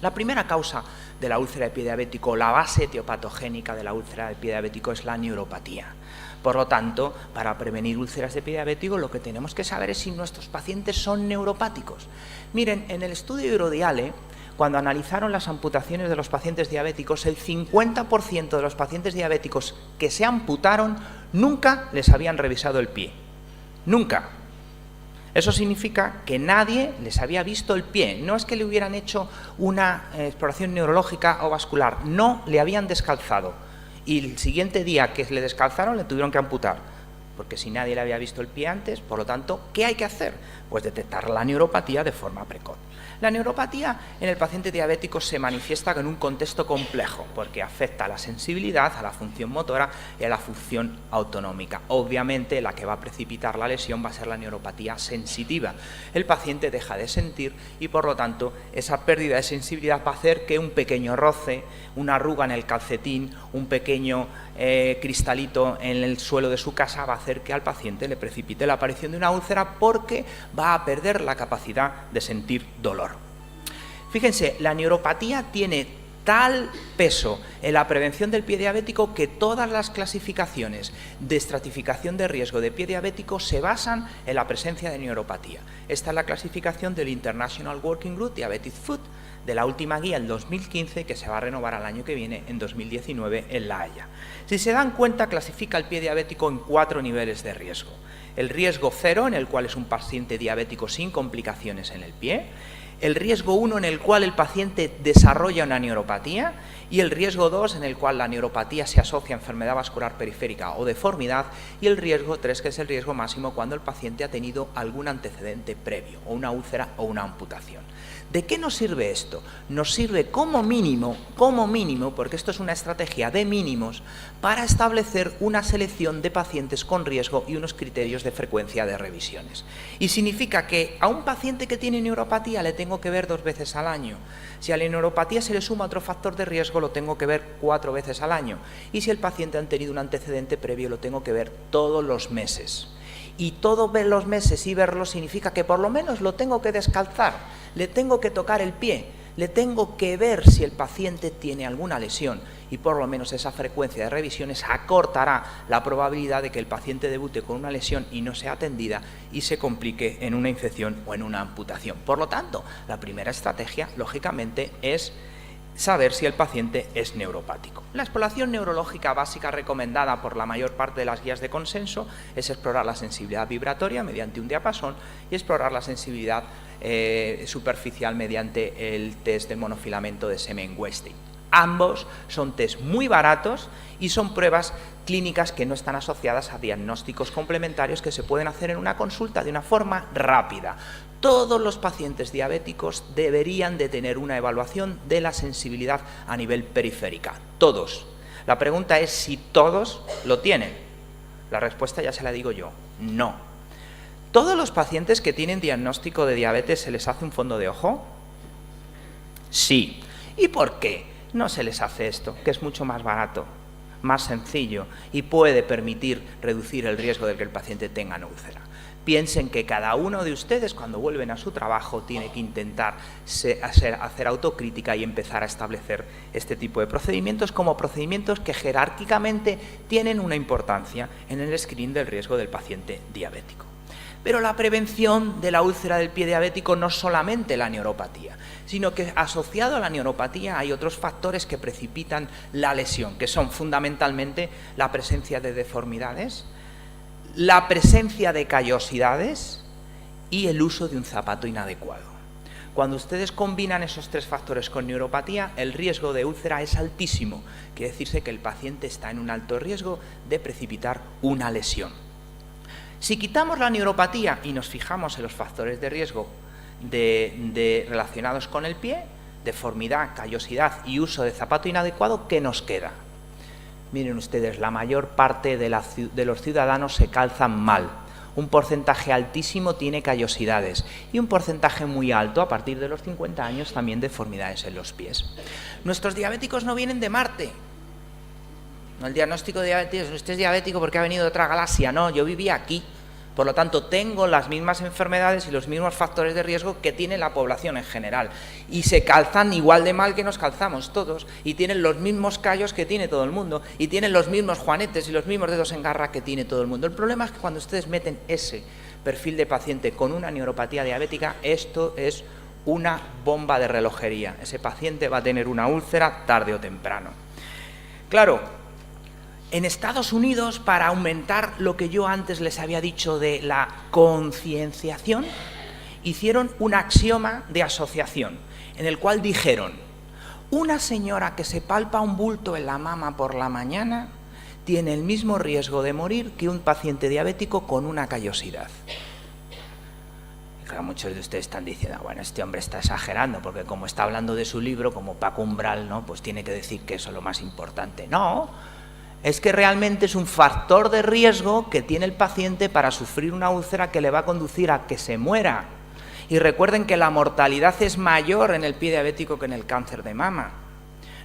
La primera causa de la úlcera de pie diabético, la base etiopatogénica de la úlcera de pie diabético, es la neuropatía. Por lo tanto, para prevenir úlceras de pie diabético, lo que tenemos que saber es si nuestros pacientes son neuropáticos. Miren, en el estudio Eurodiale, cuando analizaron las amputaciones de los pacientes diabéticos, el 50% de los pacientes diabéticos que se amputaron nunca les habían revisado el pie. Nunca. Eso significa que nadie les había visto el pie. No es que le hubieran hecho una exploración neurológica o vascular, no le habían descalzado. Y el siguiente día que le descalzaron le tuvieron que amputar, porque si nadie le había visto el pie antes, por lo tanto, ¿qué hay que hacer? Pues detectar la neuropatía de forma precoz. La neuropatía en el paciente diabético se manifiesta en un contexto complejo, porque afecta a la sensibilidad, a la función motora y a la función autonómica. Obviamente, la que va a precipitar la lesión va a ser la neuropatía sensitiva. El paciente deja de sentir y, por lo tanto, esa pérdida de sensibilidad va a hacer que un pequeño roce, una arruga en el calcetín, un pequeño cristalito en el suelo de su casa va a hacer que al paciente le precipite la aparición de una úlcera, porque va a perder la capacidad de sentir dolor. Fíjense, la neuropatía tiene tal peso en la prevención del pie diabético que todas las clasificaciones de estratificación de riesgo de pie diabético se basan en la presencia de neuropatía. Esta es la clasificación del International Working Group Diabetic Foot, de la última guía en 2015, que se va a renovar al año que viene, en 2019, en La Haya. Si se dan cuenta, clasifica el pie diabético en 4 niveles de riesgo. El riesgo 0, en el cual es un paciente diabético sin complicaciones en el pie; el riesgo 1, en el cual el paciente desarrolla una neuropatía; y el riesgo 2, en el cual la neuropatía se asocia a enfermedad vascular periférica o deformidad; y el riesgo 3, que es el riesgo máximo, cuando el paciente ha tenido algún antecedente previo, o una úlcera o una amputación. ¿De qué nos sirve esto? Nos sirve como mínimo, porque esto es una estrategia de mínimos, para establecer una selección de pacientes con riesgo y unos criterios de frecuencia de revisiones. Y significa que a un paciente que tiene neuropatía le tengo que ver 2 veces al año. Si a la neuropatía se le suma otro factor de riesgo, lo tengo que ver 4 veces al año. Y si el paciente ha tenido un antecedente previo, lo tengo que ver todos los meses. Y todos los meses y verlo significa que por lo menos lo tengo que descalzar, le tengo que tocar el pie. Le tengo que ver si el paciente tiene alguna lesión y por lo menos esa frecuencia de revisiones acortará la probabilidad de que el paciente debute con una lesión y no sea atendida y se complique en una infección o en una amputación. Por lo tanto, la primera estrategia, lógicamente, es saber si el paciente es neuropático. La exploración neurológica básica recomendada por la mayor parte de las guías de consenso es explorar la sensibilidad vibratoria mediante un diapasón y explorar la sensibilidad superficial mediante el test de monofilamento de semen Westing. Ambos son test muy baratos y son pruebas clínicas que no están asociadas a diagnósticos complementarios que se pueden hacer en una consulta de una forma rápida. Todos los pacientes diabéticos deberían de tener una evaluación de la sensibilidad a nivel periférica. Todos. La pregunta es si todos lo tienen. La respuesta ya se la digo yo, no. ¿Todos los pacientes que tienen diagnóstico de diabetes se les hace un fondo de ojo? Sí. ¿Y por qué no se les hace esto? Que es mucho más barato, más sencillo y puede permitir reducir el riesgo de que el paciente tenga una úlcera. Piensen que cada uno de ustedes, cuando vuelven a su trabajo, tiene que intentar hacer autocrítica y empezar a establecer este tipo de procedimientos como procedimientos que jerárquicamente tienen una importancia en el screening del riesgo del paciente diabético. Pero la prevención de la úlcera del pie diabético no es solamente la neuropatía, sino que asociado a la neuropatía hay otros factores que precipitan la lesión, que son fundamentalmente la presencia de deformidades, la presencia de callosidades y el uso de un zapato inadecuado. Cuando ustedes combinan esos tres factores con neuropatía, el riesgo de úlcera es altísimo, quiere decirse que el paciente está en un alto riesgo de precipitar una lesión. Si quitamos la neuropatía y nos fijamos en los factores de riesgo relacionados con el pie, deformidad, callosidad y uso de zapato inadecuado, ¿qué nos queda? Miren ustedes, la mayor parte de los ciudadanos se calzan mal. Un porcentaje altísimo tiene callosidades y un porcentaje muy alto, a partir de los 50 años, también deformidades en los pies. Nuestros diabéticos no vienen de Marte. No, el diagnóstico de diabetes, usted es diabético porque ha venido de otra galaxia. No, yo vivía aquí. Por lo tanto, tengo las mismas enfermedades y los mismos factores de riesgo que tiene la población en general. Y se calzan igual de mal que nos calzamos todos. Y tienen los mismos callos que tiene todo el mundo. Y tienen los mismos juanetes y los mismos dedos en garra que tiene todo el mundo. El problema es que cuando ustedes meten ese perfil de paciente con una neuropatía diabética, esto es una bomba de relojería. Ese paciente va a tener una úlcera tarde o temprano. Claro, en Estados Unidos, para aumentar lo que yo antes les había dicho de la concienciación, hicieron un axioma de asociación, en el cual dijeron: una señora que se palpa un bulto en la mama por la mañana tiene el mismo riesgo de morir que un paciente diabético con una callosidad. Claro, muchos de ustedes están diciendo, bueno, este hombre está exagerando, porque como está hablando de su libro, como Paco Umbral, ¿no?, pues tiene que decir que eso es lo más importante. No, es que realmente es un factor de riesgo que tiene el paciente para sufrir una úlcera que le va a conducir a que se muera. Y recuerden que la mortalidad es mayor en el pie diabético que en el cáncer de mama.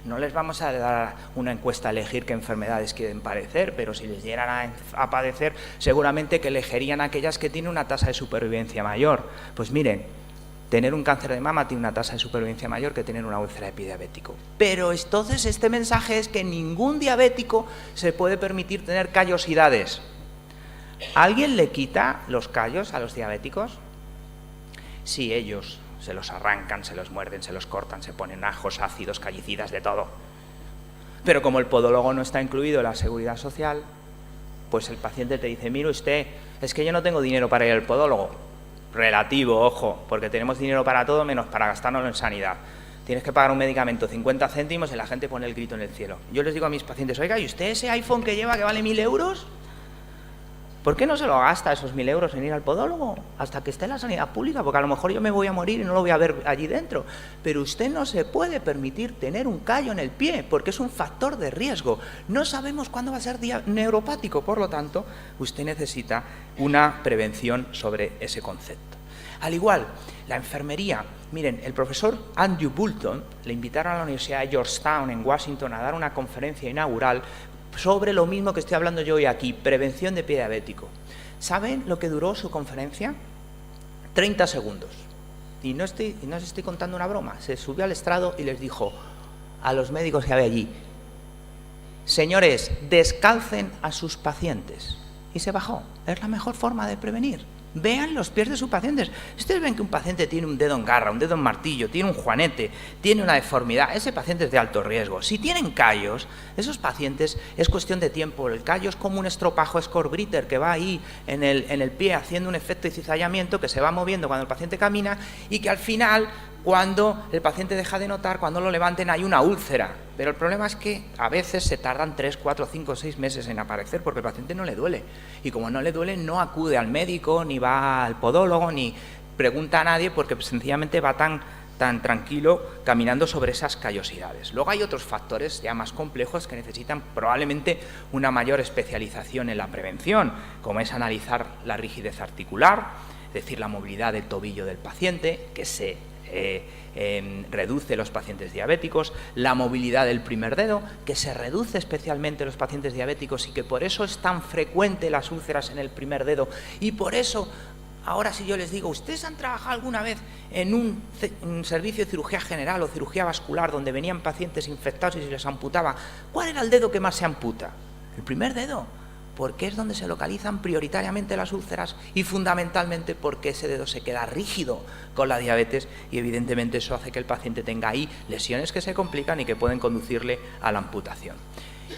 No les vamos a dar una encuesta a elegir qué enfermedades quieren padecer, pero si les llegaran a padecer, seguramente que elegirían aquellas que tienen una tasa de supervivencia mayor. Pues miren, tener un cáncer de mama tiene una tasa de supervivencia mayor que tener una úlcera de pie diabético. Pero entonces este mensaje es que ningún diabético se puede permitir tener callosidades. ¿Alguien le quita los callos a los diabéticos? Sí, ellos se los arrancan, se los muerden, se los cortan, se ponen ajos, ácidos, callicidas, de todo. Pero como el podólogo no está incluido en la seguridad social, pues el paciente te dice, mire usted, es que yo no tengo dinero para ir al podólogo. Relativo, ojo, porque tenemos dinero para todo menos para gastárnoslo en sanidad. Tienes que pagar un medicamento 50 céntimos y la gente pone el grito en el cielo. Yo les digo a mis pacientes, oiga, ¿y usted ese iPhone que lleva que vale 1.000 euros? ¿Por qué no se lo gasta esos 1.000 euros en ir al podólogo hasta que esté en la sanidad pública? Porque a lo mejor yo me voy a morir y no lo voy a ver allí dentro. Pero usted no se puede permitir tener un callo en el pie porque es un factor de riesgo. No sabemos cuándo va a ser neuropático, por lo tanto, usted necesita una prevención sobre ese concepto. Al igual, la enfermería. Miren, el profesor Andrew Boulton le invitaron a la Universidad de Georgetown en Washington a dar una conferencia inaugural sobre lo mismo que estoy hablando yo hoy aquí, prevención de pie diabético. ¿Saben lo que duró su conferencia? 30 segundos. y no os estoy contando una broma, se subió al estrado y les dijo a los médicos que había allí: señores, descalcen a sus pacientes. Y se bajó. Es la mejor forma de prevenir. Vean los pies de sus pacientes. Ustedes ven que un paciente tiene un dedo en garra, un dedo en martillo, tiene un juanete, tiene una deformidad, ese paciente es de alto riesgo. Si tienen callos, esos pacientes es cuestión de tiempo. El callo es como un estropajo scorbreaker que va ahí en el pie haciendo un efecto de cizallamiento que se va moviendo cuando el paciente camina y que al final, cuando el paciente deja de notar, cuando lo levanten hay una úlcera. Pero el problema es que a veces se tardan 3, 4, 5, 6 meses en aparecer porque al paciente no le duele. Y como no le duele, no acude al médico, ni va al podólogo, ni pregunta a nadie porque sencillamente va tan tranquilo caminando sobre esas callosidades. Luego hay otros factores ya más complejos que necesitan probablemente una mayor especialización en la prevención, como es analizar la rigidez articular, es decir, la movilidad del tobillo del paciente, que se reduce en los pacientes diabéticos, la movilidad del primer dedo, que se reduce especialmente en los pacientes diabéticos y que por eso es tan frecuente las úlceras en el primer dedo. Y por eso, ahora si yo les digo, ¿ustedes han trabajado alguna vez en un servicio de cirugía general o cirugía vascular donde venían pacientes infectados y se les amputaba? ¿Cuál era el dedo que más se amputa? El primer dedo, porque es donde se localizan prioritariamente las úlceras y fundamentalmente porque ese dedo se queda rígido con la diabetes y evidentemente eso hace que el paciente tenga ahí lesiones que se complican y que pueden conducirle a la amputación.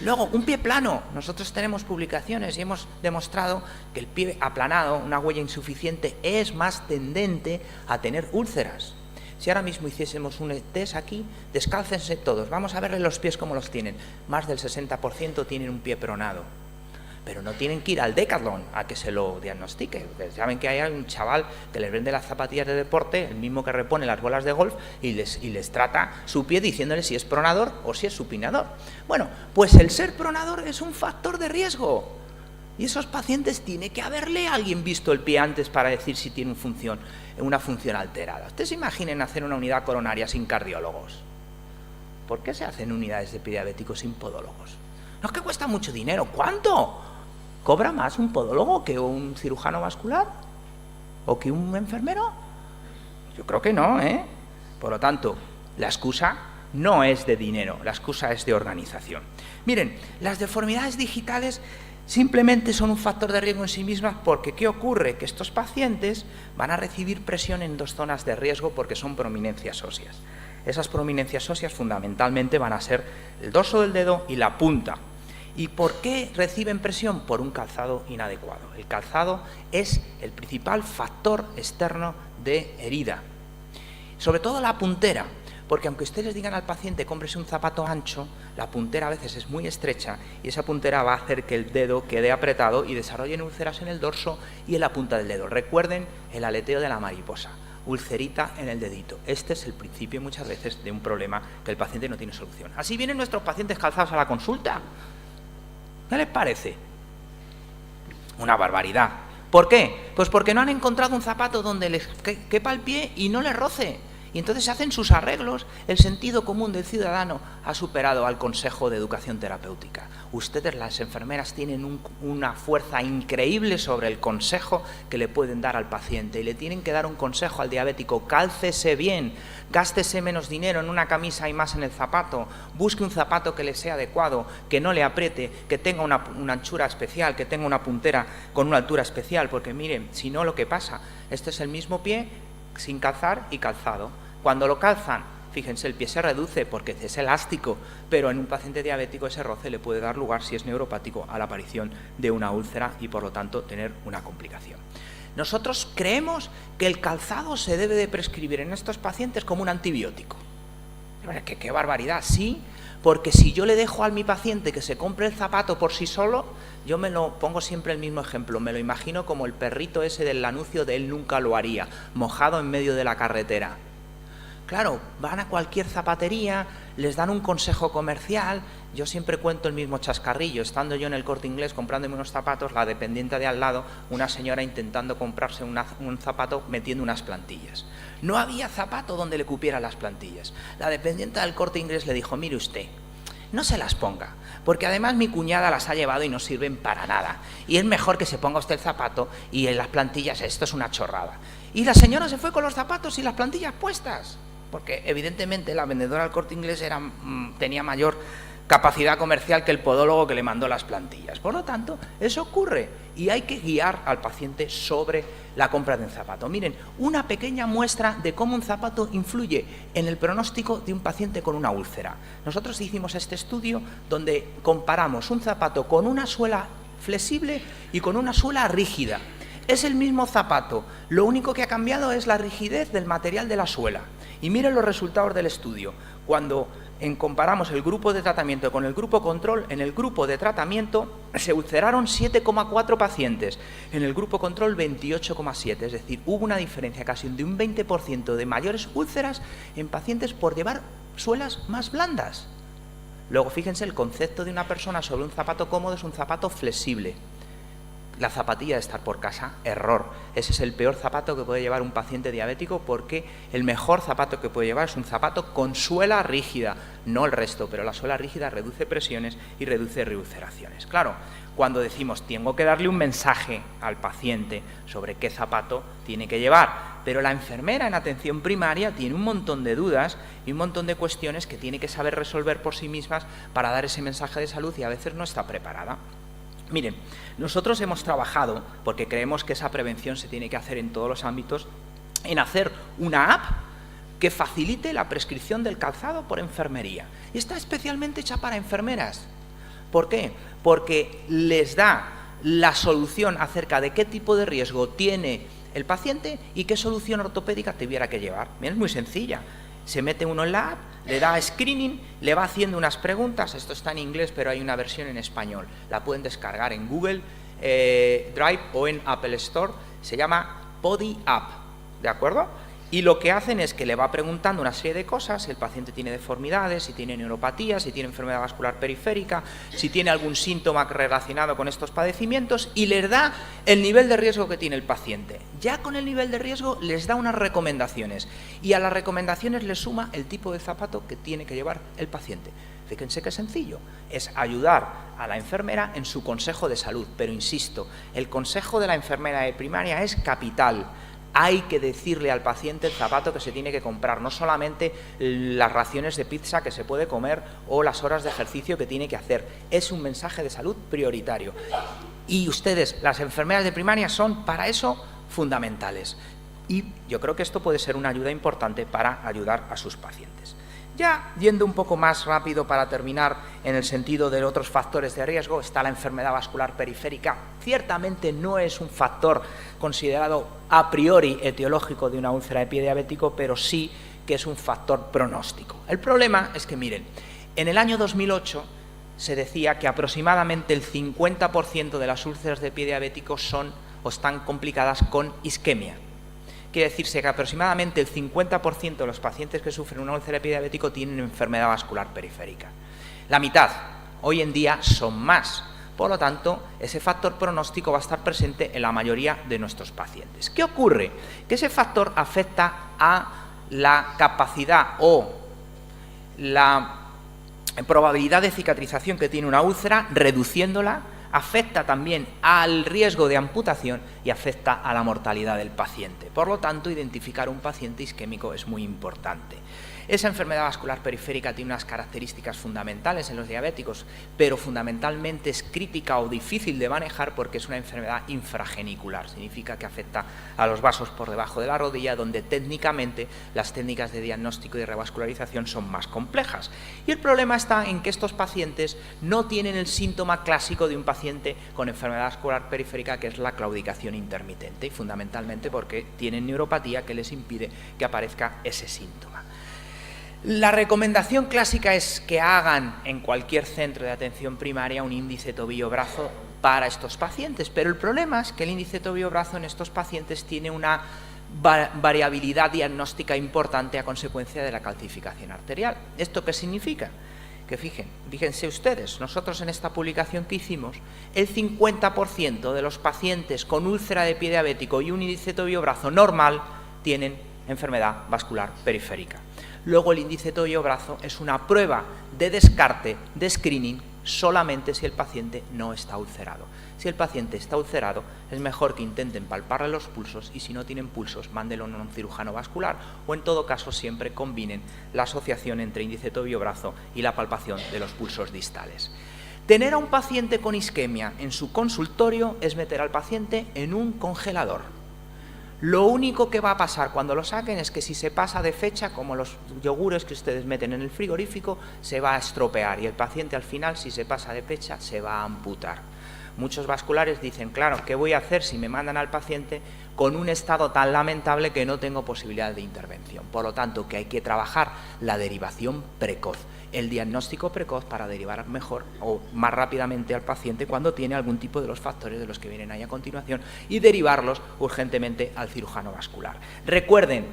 Luego, un pie plano. Nosotros tenemos publicaciones y hemos demostrado que el pie aplanado, una huella insuficiente, es más tendente a tener úlceras. Si ahora mismo hiciésemos un test aquí, descálcense todos, vamos a verle los pies cómo los tienen. Más del 60% tienen un pie pronado. Pero no tienen que ir al Decathlon a que se lo diagnostique. Saben que hay un chaval que les vende las zapatillas de deporte, el mismo que repone las bolas de golf, y les trata su pie diciéndole si es pronador o si es supinador. Bueno, pues el ser pronador es un factor de riesgo. Y esos pacientes tiene que haberle alguien visto el pie antes para decir si tiene una función alterada. Ustedes se imaginen hacer una unidad coronaria sin cardiólogos. ¿Por qué se hacen unidades de diabéticos sin podólogos? No es que cuesta mucho dinero. ¿Cuánto? ¿Cobra más un podólogo que un cirujano vascular? ¿O que un enfermero? Yo creo que no, ¿eh? Por lo tanto, la excusa no es de dinero, la excusa es de organización. Miren, las deformidades digitales simplemente son un factor de riesgo en sí mismas porque ¿qué ocurre? Que estos pacientes van a recibir presión en dos zonas de riesgo porque son prominencias óseas. Esas prominencias óseas fundamentalmente van a ser el dorso del dedo y la punta. ¿Y por qué reciben presión? Por un calzado inadecuado. El calzado es el principal factor externo de herida. Sobre todo la puntera, porque aunque ustedes les digan al paciente cómprese un zapato ancho, la puntera a veces es muy estrecha y esa puntera va a hacer que el dedo quede apretado y desarrollen úlceras en el dorso y en la punta del dedo. Recuerden el aleteo de la mariposa. Ulcerita en el dedito. Este es el principio muchas veces de un problema que el paciente no tiene solución. Así vienen nuestros pacientes calzados a la consulta. ¿Qué les parece? Una barbaridad. ¿Por qué? Pues porque no han encontrado un zapato donde les quepa el pie y no les roce. Y entonces se hacen sus arreglos. El sentido común del ciudadano ha superado al Consejo de Educación Terapéutica. Ustedes, las enfermeras, tienen una fuerza increíble sobre el consejo que le pueden dar al paciente. Y le tienen que dar un consejo al diabético: cálcese bien, gástese menos dinero en una camisa y más en el zapato, busque un zapato que le sea adecuado, que no le apriete, que tenga una anchura especial, que tenga una puntera con una altura especial. Porque miren, si no, lo que pasa, este es el mismo pie sin calzar y calzado. Cuando lo calzan, fíjense, el pie se reduce porque es elástico, pero en un paciente diabético ese roce le puede dar lugar, si es neuropático, a la aparición de una úlcera y por lo tanto tener una complicación. Nosotros creemos que el calzado se debe de prescribir en estos pacientes como un antibiótico. ¡Qué barbaridad! Sí, porque si yo le dejo a mi paciente que se compre el zapato por sí solo, yo me lo pongo siempre el mismo ejemplo, me lo imagino como el perrito ese del anuncio de Él nunca lo haría, mojado en medio de la carretera. Claro, van a cualquier zapatería, les dan un consejo comercial. Yo siempre cuento el mismo chascarrillo. Estando yo en el Corte Inglés comprándome unos zapatos, la dependiente de al lado, una señora intentando comprarse un zapato metiendo unas plantillas. No había zapato donde le cupiera las plantillas. La dependiente del Corte Inglés le dijo: mire usted, no se las ponga, porque además mi cuñada las ha llevado y no sirven para nada. Y es mejor que se ponga usted el zapato y en las plantillas esto es una chorrada. Y la señora se fue con los zapatos y las plantillas puestas, porque evidentemente la vendedora del Corte Inglés tenía mayor capacidad comercial que el podólogo que le mandó las plantillas. Por lo tanto, eso ocurre y hay que guiar al paciente sobre la compra de un zapato. Miren, una pequeña muestra de cómo un zapato influye en el pronóstico de un paciente con una úlcera. Nosotros hicimos este estudio donde comparamos un zapato con una suela flexible y con una suela rígida. Es el mismo zapato, lo único que ha cambiado es la rigidez del material de la suela. Y miren los resultados del estudio. Cuando comparamos el grupo de tratamiento con el grupo control, en el grupo de tratamiento se ulceraron 7,4 pacientes, en el grupo control 28,7, es decir, hubo una diferencia casi de un 20% de mayores úlceras en pacientes por llevar suelas más blandas. Luego, fíjense, el concepto de una persona sobre un zapato cómodo es un zapato flexible. La zapatilla de estar por casa, error. Ese es el peor zapato que puede llevar un paciente diabético porque el mejor zapato que puede llevar es un zapato con suela rígida, no el resto, pero la suela rígida reduce presiones y reduce reulceraciones. Claro, cuando decimos tengo que darle un mensaje al paciente sobre qué zapato tiene que llevar, pero la enfermera en atención primaria tiene un montón de dudas y un montón de cuestiones que tiene que saber resolver por sí mismas para dar ese mensaje de salud y a veces no está preparada. Miren, nosotros hemos trabajado, porque creemos que esa prevención se tiene que hacer en todos los ámbitos, en hacer una app que facilite la prescripción del calzado por enfermería. Y está especialmente hecha para enfermeras. ¿Por qué? Porque les da la solución acerca de qué tipo de riesgo tiene el paciente y qué solución ortopédica tuviera que llevar. Miren, es muy sencilla. Se mete uno en la app, le da screening, le va haciendo unas preguntas, esto está en inglés pero hay una versión en español, la pueden descargar en Google Drive o en Apple Store, se llama Body App, ¿de acuerdo? Y lo que hacen es que le va preguntando una serie de cosas, si el paciente tiene deformidades, si tiene neuropatía, si tiene enfermedad vascular periférica, si tiene algún síntoma relacionado con estos padecimientos y les da el nivel de riesgo que tiene el paciente. Ya con el nivel de riesgo les da unas recomendaciones y a las recomendaciones les suma el tipo de zapato que tiene que llevar el paciente. Fíjense qué sencillo, es ayudar a la enfermera en su consejo de salud, pero insisto, el consejo de la enfermera de primaria es capital. Hay que decirle al paciente el zapato que se tiene que comprar, no solamente las raciones de pizza que se puede comer o las horas de ejercicio que tiene que hacer. Es un mensaje de salud prioritario. Y ustedes, las enfermeras de primaria, son para eso fundamentales. Y yo creo que esto puede ser una ayuda importante para ayudar a sus pacientes. Ya yendo un poco más rápido para terminar en el sentido de otros factores de riesgo, está la enfermedad vascular periférica. Ciertamente no es un factor considerado a priori etiológico de una úlcera de pie diabético, pero sí que es un factor pronóstico. El problema es que, miren, en el año 2008 se decía que aproximadamente el 50% de las úlceras de pie diabético son o están complicadas con isquemia. Quiere decirse que aproximadamente el 50% de los pacientes que sufren una úlcera de pie diabético tienen enfermedad vascular periférica. La mitad, hoy en día, son más. Por lo tanto, ese factor pronóstico va a estar presente en la mayoría de nuestros pacientes. ¿Qué ocurre? Que ese factor afecta a la capacidad o la probabilidad de cicatrización que tiene una úlcera, reduciéndola, afecta también al riesgo de amputación y afecta a la mortalidad del paciente. Por lo tanto, identificar un paciente isquémico es muy importante. Esa enfermedad vascular periférica tiene unas características fundamentales en los diabéticos, pero fundamentalmente es crítica o difícil de manejar porque es una enfermedad infragenicular. Significa que afecta a los vasos por debajo de la rodilla, donde técnicamente las técnicas de diagnóstico y revascularización son más complejas. Y el problema está en que estos pacientes no tienen el síntoma clásico de un paciente con enfermedad vascular periférica, que es la claudicación intermitente, y fundamentalmente porque tienen neuropatía que les impide que aparezca ese síntoma. La recomendación clásica es que hagan en cualquier centro de atención primaria un índice tobillo-brazo para estos pacientes, pero el problema es que el índice tobillo-brazo en estos pacientes tiene una variabilidad diagnóstica importante a consecuencia de la calcificación arterial. ¿Esto qué significa? Que fíjense ustedes, nosotros en esta publicación que hicimos, el 50% de los pacientes con úlcera de pie diabético y un índice tobillo-brazo normal tienen enfermedad vascular periférica. Luego el índice tobillo-brazo es una prueba de descarte, de screening, solamente si el paciente no está ulcerado. Si el paciente está ulcerado, es mejor que intenten palparle los pulsos y si no tienen pulsos, mándenlo a un cirujano vascular o en todo caso siempre combinen la asociación entre índice tobillo-brazo y la palpación de los pulsos distales. Tener a un paciente con isquemia en su consultorio es meter al paciente en un congelador. Lo único que va a pasar cuando lo saquen es que si se pasa de fecha, como los yogures que ustedes meten en el frigorífico, se va a estropear y el paciente al final, si se pasa de fecha, se va a amputar. Muchos vasculares dicen, claro, ¿qué voy a hacer si me mandan al paciente con un estado tan lamentable que no tengo posibilidad de intervención? Por lo tanto, que hay que trabajar la derivación precoz, el diagnóstico precoz para derivar mejor o más rápidamente al paciente cuando tiene algún tipo de los factores de los que vienen ahí a continuación y derivarlos urgentemente al cirujano vascular. Recuerden,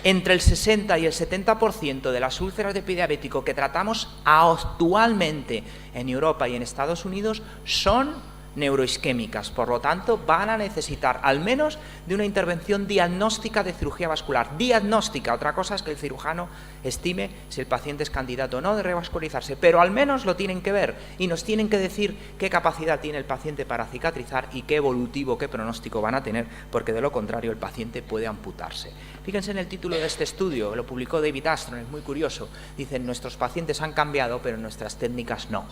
entre el 60 y el 70% de las úlceras de pie diabético que tratamos actualmente en Europa y en Estados Unidos son neuroisquémicas, por lo tanto van a necesitar al menos de una intervención diagnóstica de cirugía vascular. Diagnóstica, otra cosa es que el cirujano estime si el paciente es candidato o no de revascularizarse, pero al menos lo tienen que ver y nos tienen que decir qué capacidad tiene el paciente para cicatrizar y qué evolutivo, qué pronóstico van a tener, porque de lo contrario el paciente puede amputarse. Fíjense en el título de este estudio, lo publicó David Astron, es muy curioso, dicen nuestros pacientes han cambiado pero nuestras técnicas no.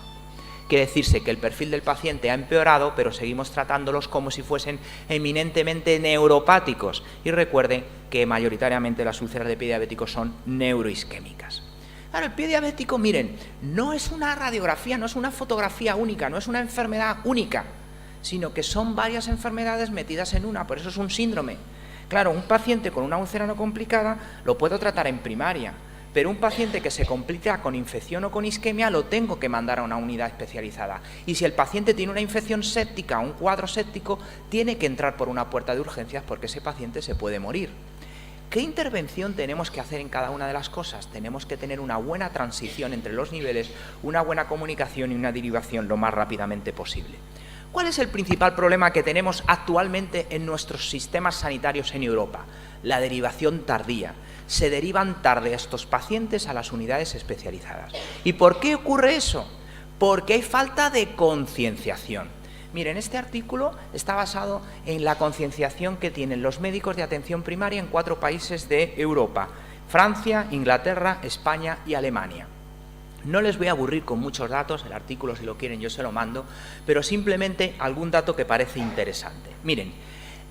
Quiere decirse que el perfil del paciente ha empeorado, pero seguimos tratándolos como si fuesen eminentemente neuropáticos. Y recuerden que mayoritariamente las úlceras de pie diabético son neuroisquémicas. Claro, el pie diabético, miren, no es una radiografía, no es una fotografía única, no es una enfermedad única, sino que son varias enfermedades metidas en una, por eso es un síndrome. Claro, un paciente con una úlcera no complicada lo puedo tratar en primaria, pero un paciente que se complica con infección o con isquemia lo tengo que mandar a una unidad especializada. Y si el paciente tiene una infección séptica, un cuadro séptico, tiene que entrar por una puerta de urgencias porque ese paciente se puede morir. ¿Qué intervención tenemos que hacer en cada una de las cosas? Tenemos que tener una buena transición entre los niveles, una buena comunicación y una derivación lo más rápidamente posible. ¿Cuál es el principal problema que tenemos actualmente en nuestros sistemas sanitarios en Europa? La derivación tardía. Se derivan tarde estos pacientes a las unidades especializadas. ¿Y por qué ocurre eso? Porque hay falta de concienciación. Miren, este artículo está basado en la concienciación que tienen los médicos de atención primaria en 4 países de Europa: Francia, Inglaterra, España y Alemania. No les voy a aburrir con muchos datos, el artículo si lo quieren yo se lo mando, pero simplemente algún dato que parece interesante. Miren,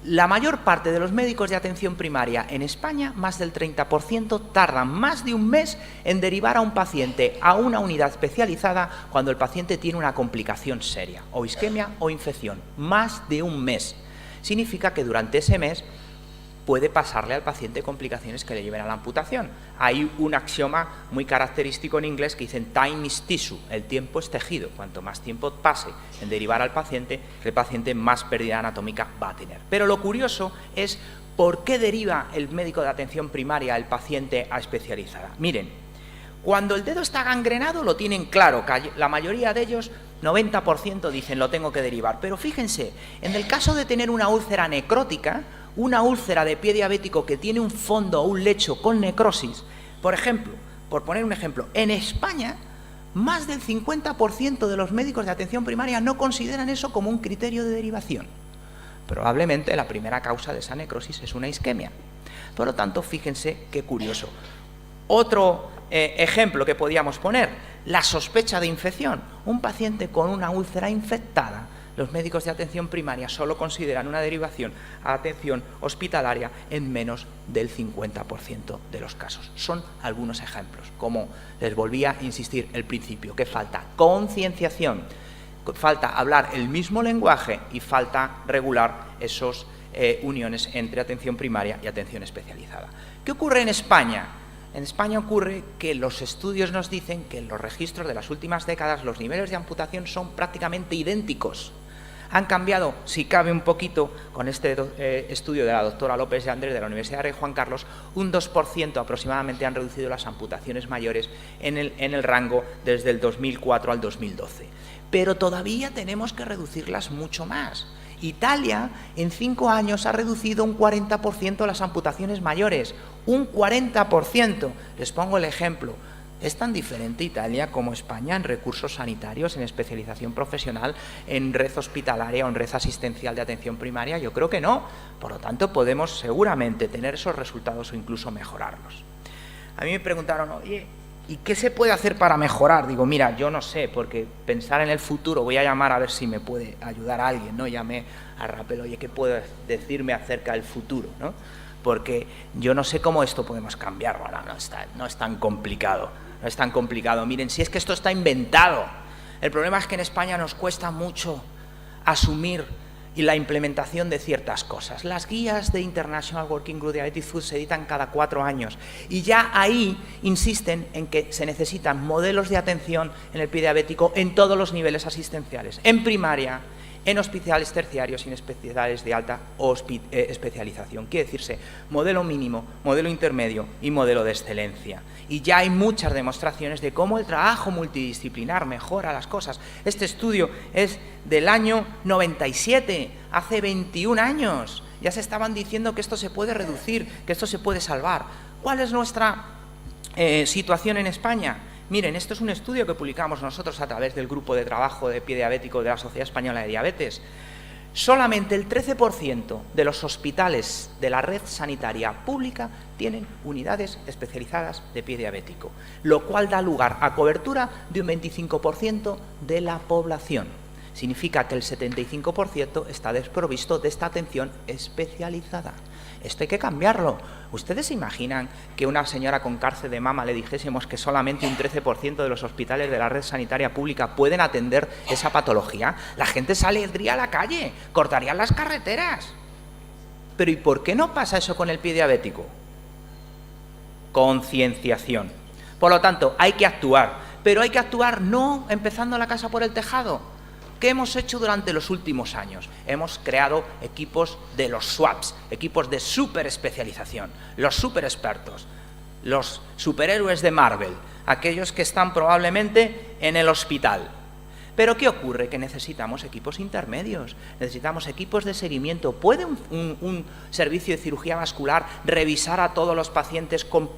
la mayor parte de los médicos de atención primaria en España, más del 30%, tardan más de un mes en derivar a un paciente a una unidad especializada cuando el paciente tiene una complicación seria, o isquemia o infección. Más de un mes. Significa que durante ese mes puede pasarle al paciente complicaciones que le lleven a la amputación. Hay un axioma muy característico en inglés que dicen time is tissue, el tiempo es tejido. Cuanto más tiempo pase en derivar al paciente, el paciente más pérdida anatómica va a tener. Pero lo curioso es por qué deriva el médico de atención primaria al paciente a especializada. Miren, cuando el dedo está gangrenado lo tienen claro, la mayoría de ellos, 90% dicen lo tengo que derivar. Pero fíjense, en el caso de tener una úlcera necrótica, una úlcera de pie diabético que tiene un fondo o un lecho con necrosis, por ejemplo, por poner un ejemplo, en España, más del 50% de los médicos de atención primaria no consideran eso como un criterio de derivación. Probablemente la primera causa de esa necrosis es una isquemia. Por lo tanto, fíjense qué curioso. Otro ejemplo que podíamos poner, la sospecha de infección. Un paciente con una úlcera infectada, los médicos de atención primaria solo consideran una derivación a atención hospitalaria en menos del 50% de los casos. Son algunos ejemplos. Como les volvía a insistir al principio, que falta concienciación, falta hablar el mismo lenguaje y falta regular esas uniones entre atención primaria y atención especializada. ¿Qué ocurre en España? En España ocurre que los estudios nos dicen que en los registros de las últimas décadas los niveles de amputación son prácticamente idénticos. Han cambiado, si cabe un poquito, con este estudio de la doctora López de Andrés de la Universidad de Rey Juan Carlos, un 2% aproximadamente han reducido las amputaciones mayores en el rango desde el 2004 al 2012. Pero todavía tenemos que reducirlas mucho más. Italia en 5 años ha reducido un 40% las amputaciones mayores, un 40%. Les pongo el ejemplo. ¿Es tan diferente Italia como España en recursos sanitarios, en especialización profesional, en red hospitalaria o en red asistencial de atención primaria? Yo creo que no. Por lo tanto, podemos seguramente tener esos resultados o incluso mejorarlos. A mí me preguntaron, oye, ¿y qué se puede hacer para mejorar? Digo, mira, yo no sé, porque pensar en el futuro, voy a llamar a ver si me puede ayudar alguien, ¿no? Llamé a Rappel, oye, ¿qué puede decirme acerca del futuro, ¿no? Porque yo no sé cómo esto podemos cambiarlo, no es tan complicado. No es tan complicado. Miren, si es que esto está inventado. El problema es que en España nos cuesta mucho asumir y la implementación de ciertas cosas. Las guías de International Working Group Diabetes Food se editan cada 4 años y ya ahí insisten en que se necesitan modelos de atención en el pie diabético en todos los niveles asistenciales, en primaria, en hospitales terciarios y en especialidades de alta especialización. Quiere decirse modelo mínimo, modelo intermedio y modelo de excelencia. Y ya hay muchas demostraciones de cómo el trabajo multidisciplinar mejora las cosas. Este estudio es del año 97, hace 21 años. Ya se estaban diciendo que esto se puede reducir, que esto se puede salvar. ¿Cuál es nuestra situación en España? Miren, esto es un estudio que publicamos nosotros a través del grupo de trabajo de pie diabético de la Sociedad Española de Diabetes. Solamente el 13% de los hospitales de la red sanitaria pública tienen unidades especializadas de pie diabético, lo cual da lugar a cobertura de un 25% de la población. Significa que el 75% está desprovisto de esta atención especializada. Esto hay que cambiarlo. ¿Ustedes se imaginan que una señora con cáncer de mama le dijésemos que solamente un 13% de los hospitales de la red sanitaria pública pueden atender esa patología? La gente saldría a la calle, cortarían las carreteras. Pero ¿y por qué no pasa eso con el pie diabético? Concienciación. Por lo tanto, hay que actuar, pero hay que actuar no empezando la casa por el tejado. ¿Qué hemos hecho durante los últimos años? Hemos creado equipos de los SWAPs, equipos de superespecialización, los superexpertos, los superhéroes de Marvel, aquellos que están probablemente en el hospital. Pero ¿qué ocurre? Que necesitamos equipos intermedios, necesitamos equipos de seguimiento. ¿Puede un servicio de cirugía vascular revisar a todos los pacientes con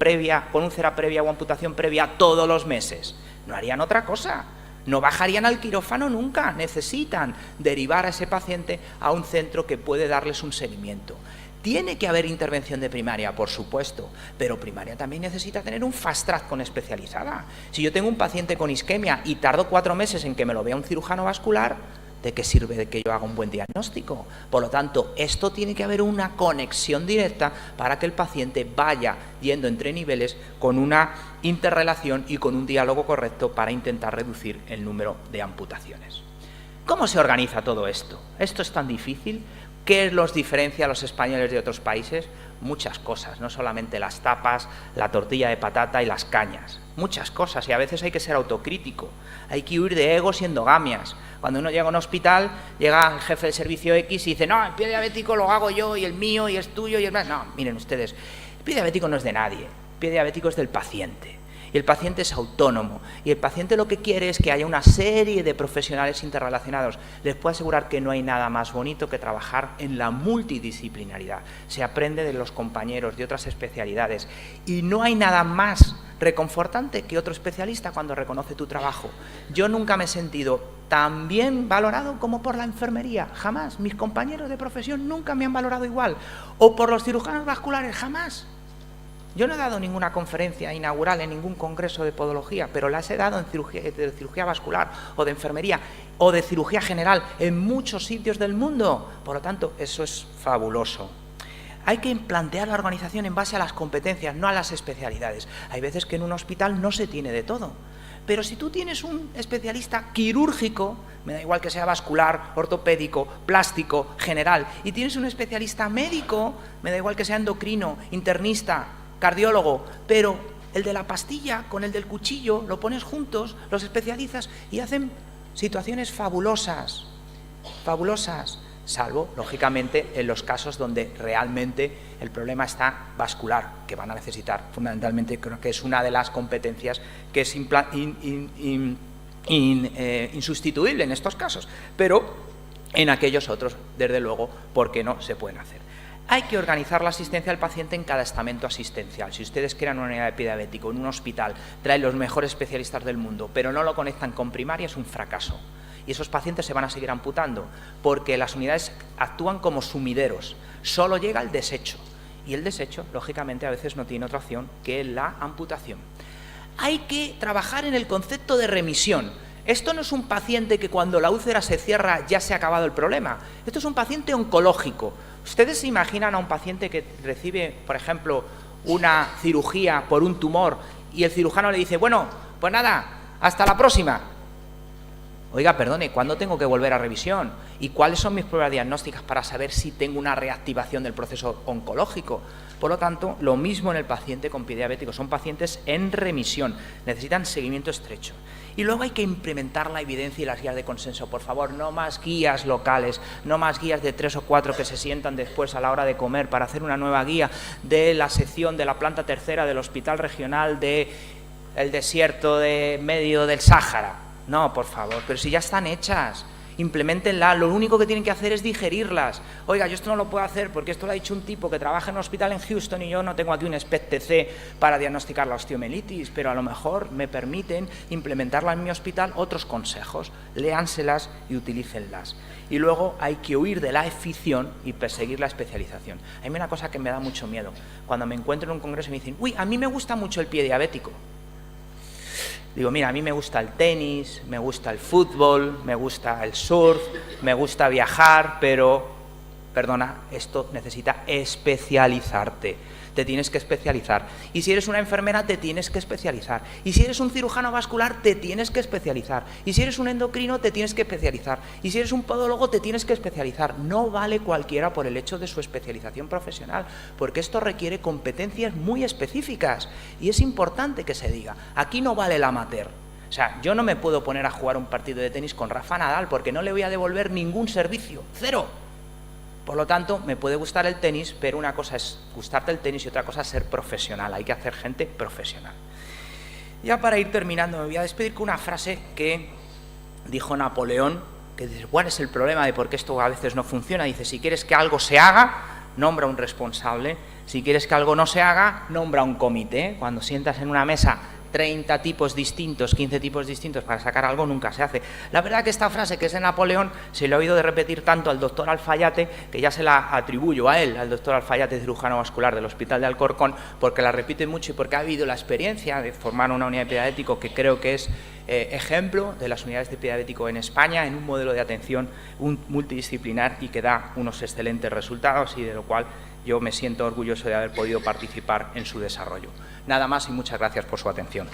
úlcera previa o amputación previa todos los meses? No harían otra cosa. No bajarían al quirófano nunca, necesitan derivar a ese paciente a un centro que puede darles un seguimiento. Tiene que haber intervención de primaria, por supuesto, pero primaria también necesita tener un fast track con especializada. Si yo tengo un paciente con isquemia y tardo 4 meses en que me lo vea un cirujano vascular, ¿de qué sirve de que yo haga un buen diagnóstico? Por lo tanto, esto tiene que haber una conexión directa para que el paciente vaya yendo entre niveles con una interrelación y con un diálogo correcto para intentar reducir el número de amputaciones. ¿Cómo se organiza todo esto? ¿Esto es tan difícil? ¿Qué los diferencia a los españoles de otros países? Muchas cosas, no solamente las tapas, la tortilla de patata y las cañas. Muchas cosas, y a veces hay que ser autocrítico. Hay que huir de egos y endogamias. Cuando uno llega a un hospital, llega el jefe del servicio X y dice, no, el pie diabético lo hago yo, y el mío, y es tuyo, y el mío. No, miren ustedes, el pie diabético no es de nadie, el pie diabético es del paciente. Y el paciente es autónomo, y el paciente lo que quiere es que haya una serie de profesionales interrelacionados. Les puedo asegurar que no hay nada más bonito que trabajar en la multidisciplinaridad. Se aprende de los compañeros de otras especialidades, y no hay nada más reconfortante que otro especialista cuando reconoce tu trabajo. Yo nunca me he sentido tan bien valorado como por la enfermería, jamás. Mis compañeros de profesión nunca me han valorado igual. O por los cirujanos vasculares, jamás. Yo no he dado ninguna conferencia inaugural en ningún congreso de podología, pero las he dado en cirugía vascular o de enfermería o de cirugía general en muchos sitios del mundo. Por lo tanto, eso es fabuloso. Hay que plantear la organización en base a las competencias, no a las especialidades. Hay veces que en un hospital no se tiene de todo. Pero si tú tienes un especialista quirúrgico, me da igual que sea vascular, ortopédico, plástico, general, y tienes un especialista médico, me da igual que sea endocrino, internista, cardiólogo, pero el de la pastilla con el del cuchillo lo pones juntos, los especializas y hacen situaciones fabulosas, fabulosas, salvo, lógicamente, en los casos donde realmente el problema está vascular, que van a necesitar, fundamentalmente, creo que es una de las competencias que es insustituible en estos casos, pero en aquellos otros, desde luego, porque no se pueden hacer. Hay que organizar la asistencia al paciente en cada estamento asistencial. Si ustedes crean una unidad de pie diabético en un hospital, traen los mejores especialistas del mundo, pero no lo conectan con primaria, es un fracaso. Y esos pacientes se van a seguir amputando, porque las unidades actúan como sumideros. Solo llega el desecho. Y el desecho, lógicamente, a veces no tiene otra opción que la amputación. Hay que trabajar en el concepto de remisión. Esto no es un paciente que cuando la úlcera se cierra ya se ha acabado el problema. Esto es un paciente oncológico. ¿Ustedes se imaginan a un paciente que recibe, por ejemplo, una cirugía por un tumor y el cirujano le dice, bueno, pues nada, hasta la próxima? Oiga, perdone, ¿cuándo tengo que volver a revisión? ¿Y cuáles son mis pruebas diagnósticas para saber si tengo una reactivación del proceso oncológico? Por lo tanto, lo mismo en el paciente con pie diabético. Son pacientes en remisión, necesitan seguimiento estrecho. Y luego hay que implementar la evidencia y las guías de consenso. Por favor, no más guías locales, no más guías de 3 o 4 que se sientan después a la hora de comer para hacer una nueva guía de la sección de la planta tercera del Hospital Regional del Desierto de Medio del Sáhara. No, por favor, pero si ya están hechas, implementenlas, lo único que tienen que hacer es digerirlas. Oiga, yo esto no lo puedo hacer porque esto lo ha dicho un tipo que trabaja en un hospital en Houston y yo no tengo aquí un SPECT-TC para diagnosticar la osteomielitis, pero a lo mejor me permiten implementarla en mi hospital otros consejos, léanselas y utilícenlas. Y luego hay que huir de la eficción y perseguir la especialización. A mí una cosa que me da mucho miedo, cuando me encuentro en un congreso y me dicen, uy, a mí me gusta mucho el pie diabético. Digo, mira, a mí me gusta el tenis, me gusta el fútbol, me gusta el surf, me gusta viajar, pero, perdona, esto necesita especializarte. Te tienes que especializar. Y si eres una enfermera, te tienes que especializar. Y si eres un cirujano vascular, te tienes que especializar. Y si eres un endocrino, te tienes que especializar. Y si eres un podólogo, te tienes que especializar. No vale cualquiera por el hecho de su especialización profesional, porque esto requiere competencias muy específicas. Y es importante que se diga, aquí no vale el amateur. O sea, yo no me puedo poner a jugar un partido de tenis con Rafa Nadal porque no le voy a devolver ningún servicio. ¡Cero! Por lo tanto, me puede gustar el tenis, pero una cosa es gustarte el tenis y otra cosa es ser profesional. Hay que hacer gente profesional. Ya para ir terminando, me voy a despedir con una frase que dijo Napoleón, que dice, ¿cuál es el problema de por qué esto a veces no funciona? Dice, si quieres que algo se haga, nombra un responsable. Si quieres que algo no se haga, nombra un comité. Cuando sientas en una mesa 30 tipos distintos, 15 tipos distintos para sacar algo, nunca se hace. La verdad que esta frase, que es de Napoleón, se le ha oído de repetir tanto al doctor Alfayate, que ya se la atribuyo a él, al doctor Alfayate, cirujano vascular del Hospital de Alcorcón, porque la repite mucho y porque ha habido la experiencia de formar una unidad de pie diabético que creo que es ejemplo de las unidades de pie diabético en España, en un modelo de atención multidisciplinar y que da unos excelentes resultados y de lo cual yo me siento orgulloso de haber podido participar en su desarrollo. Nada más y muchas gracias por su atención.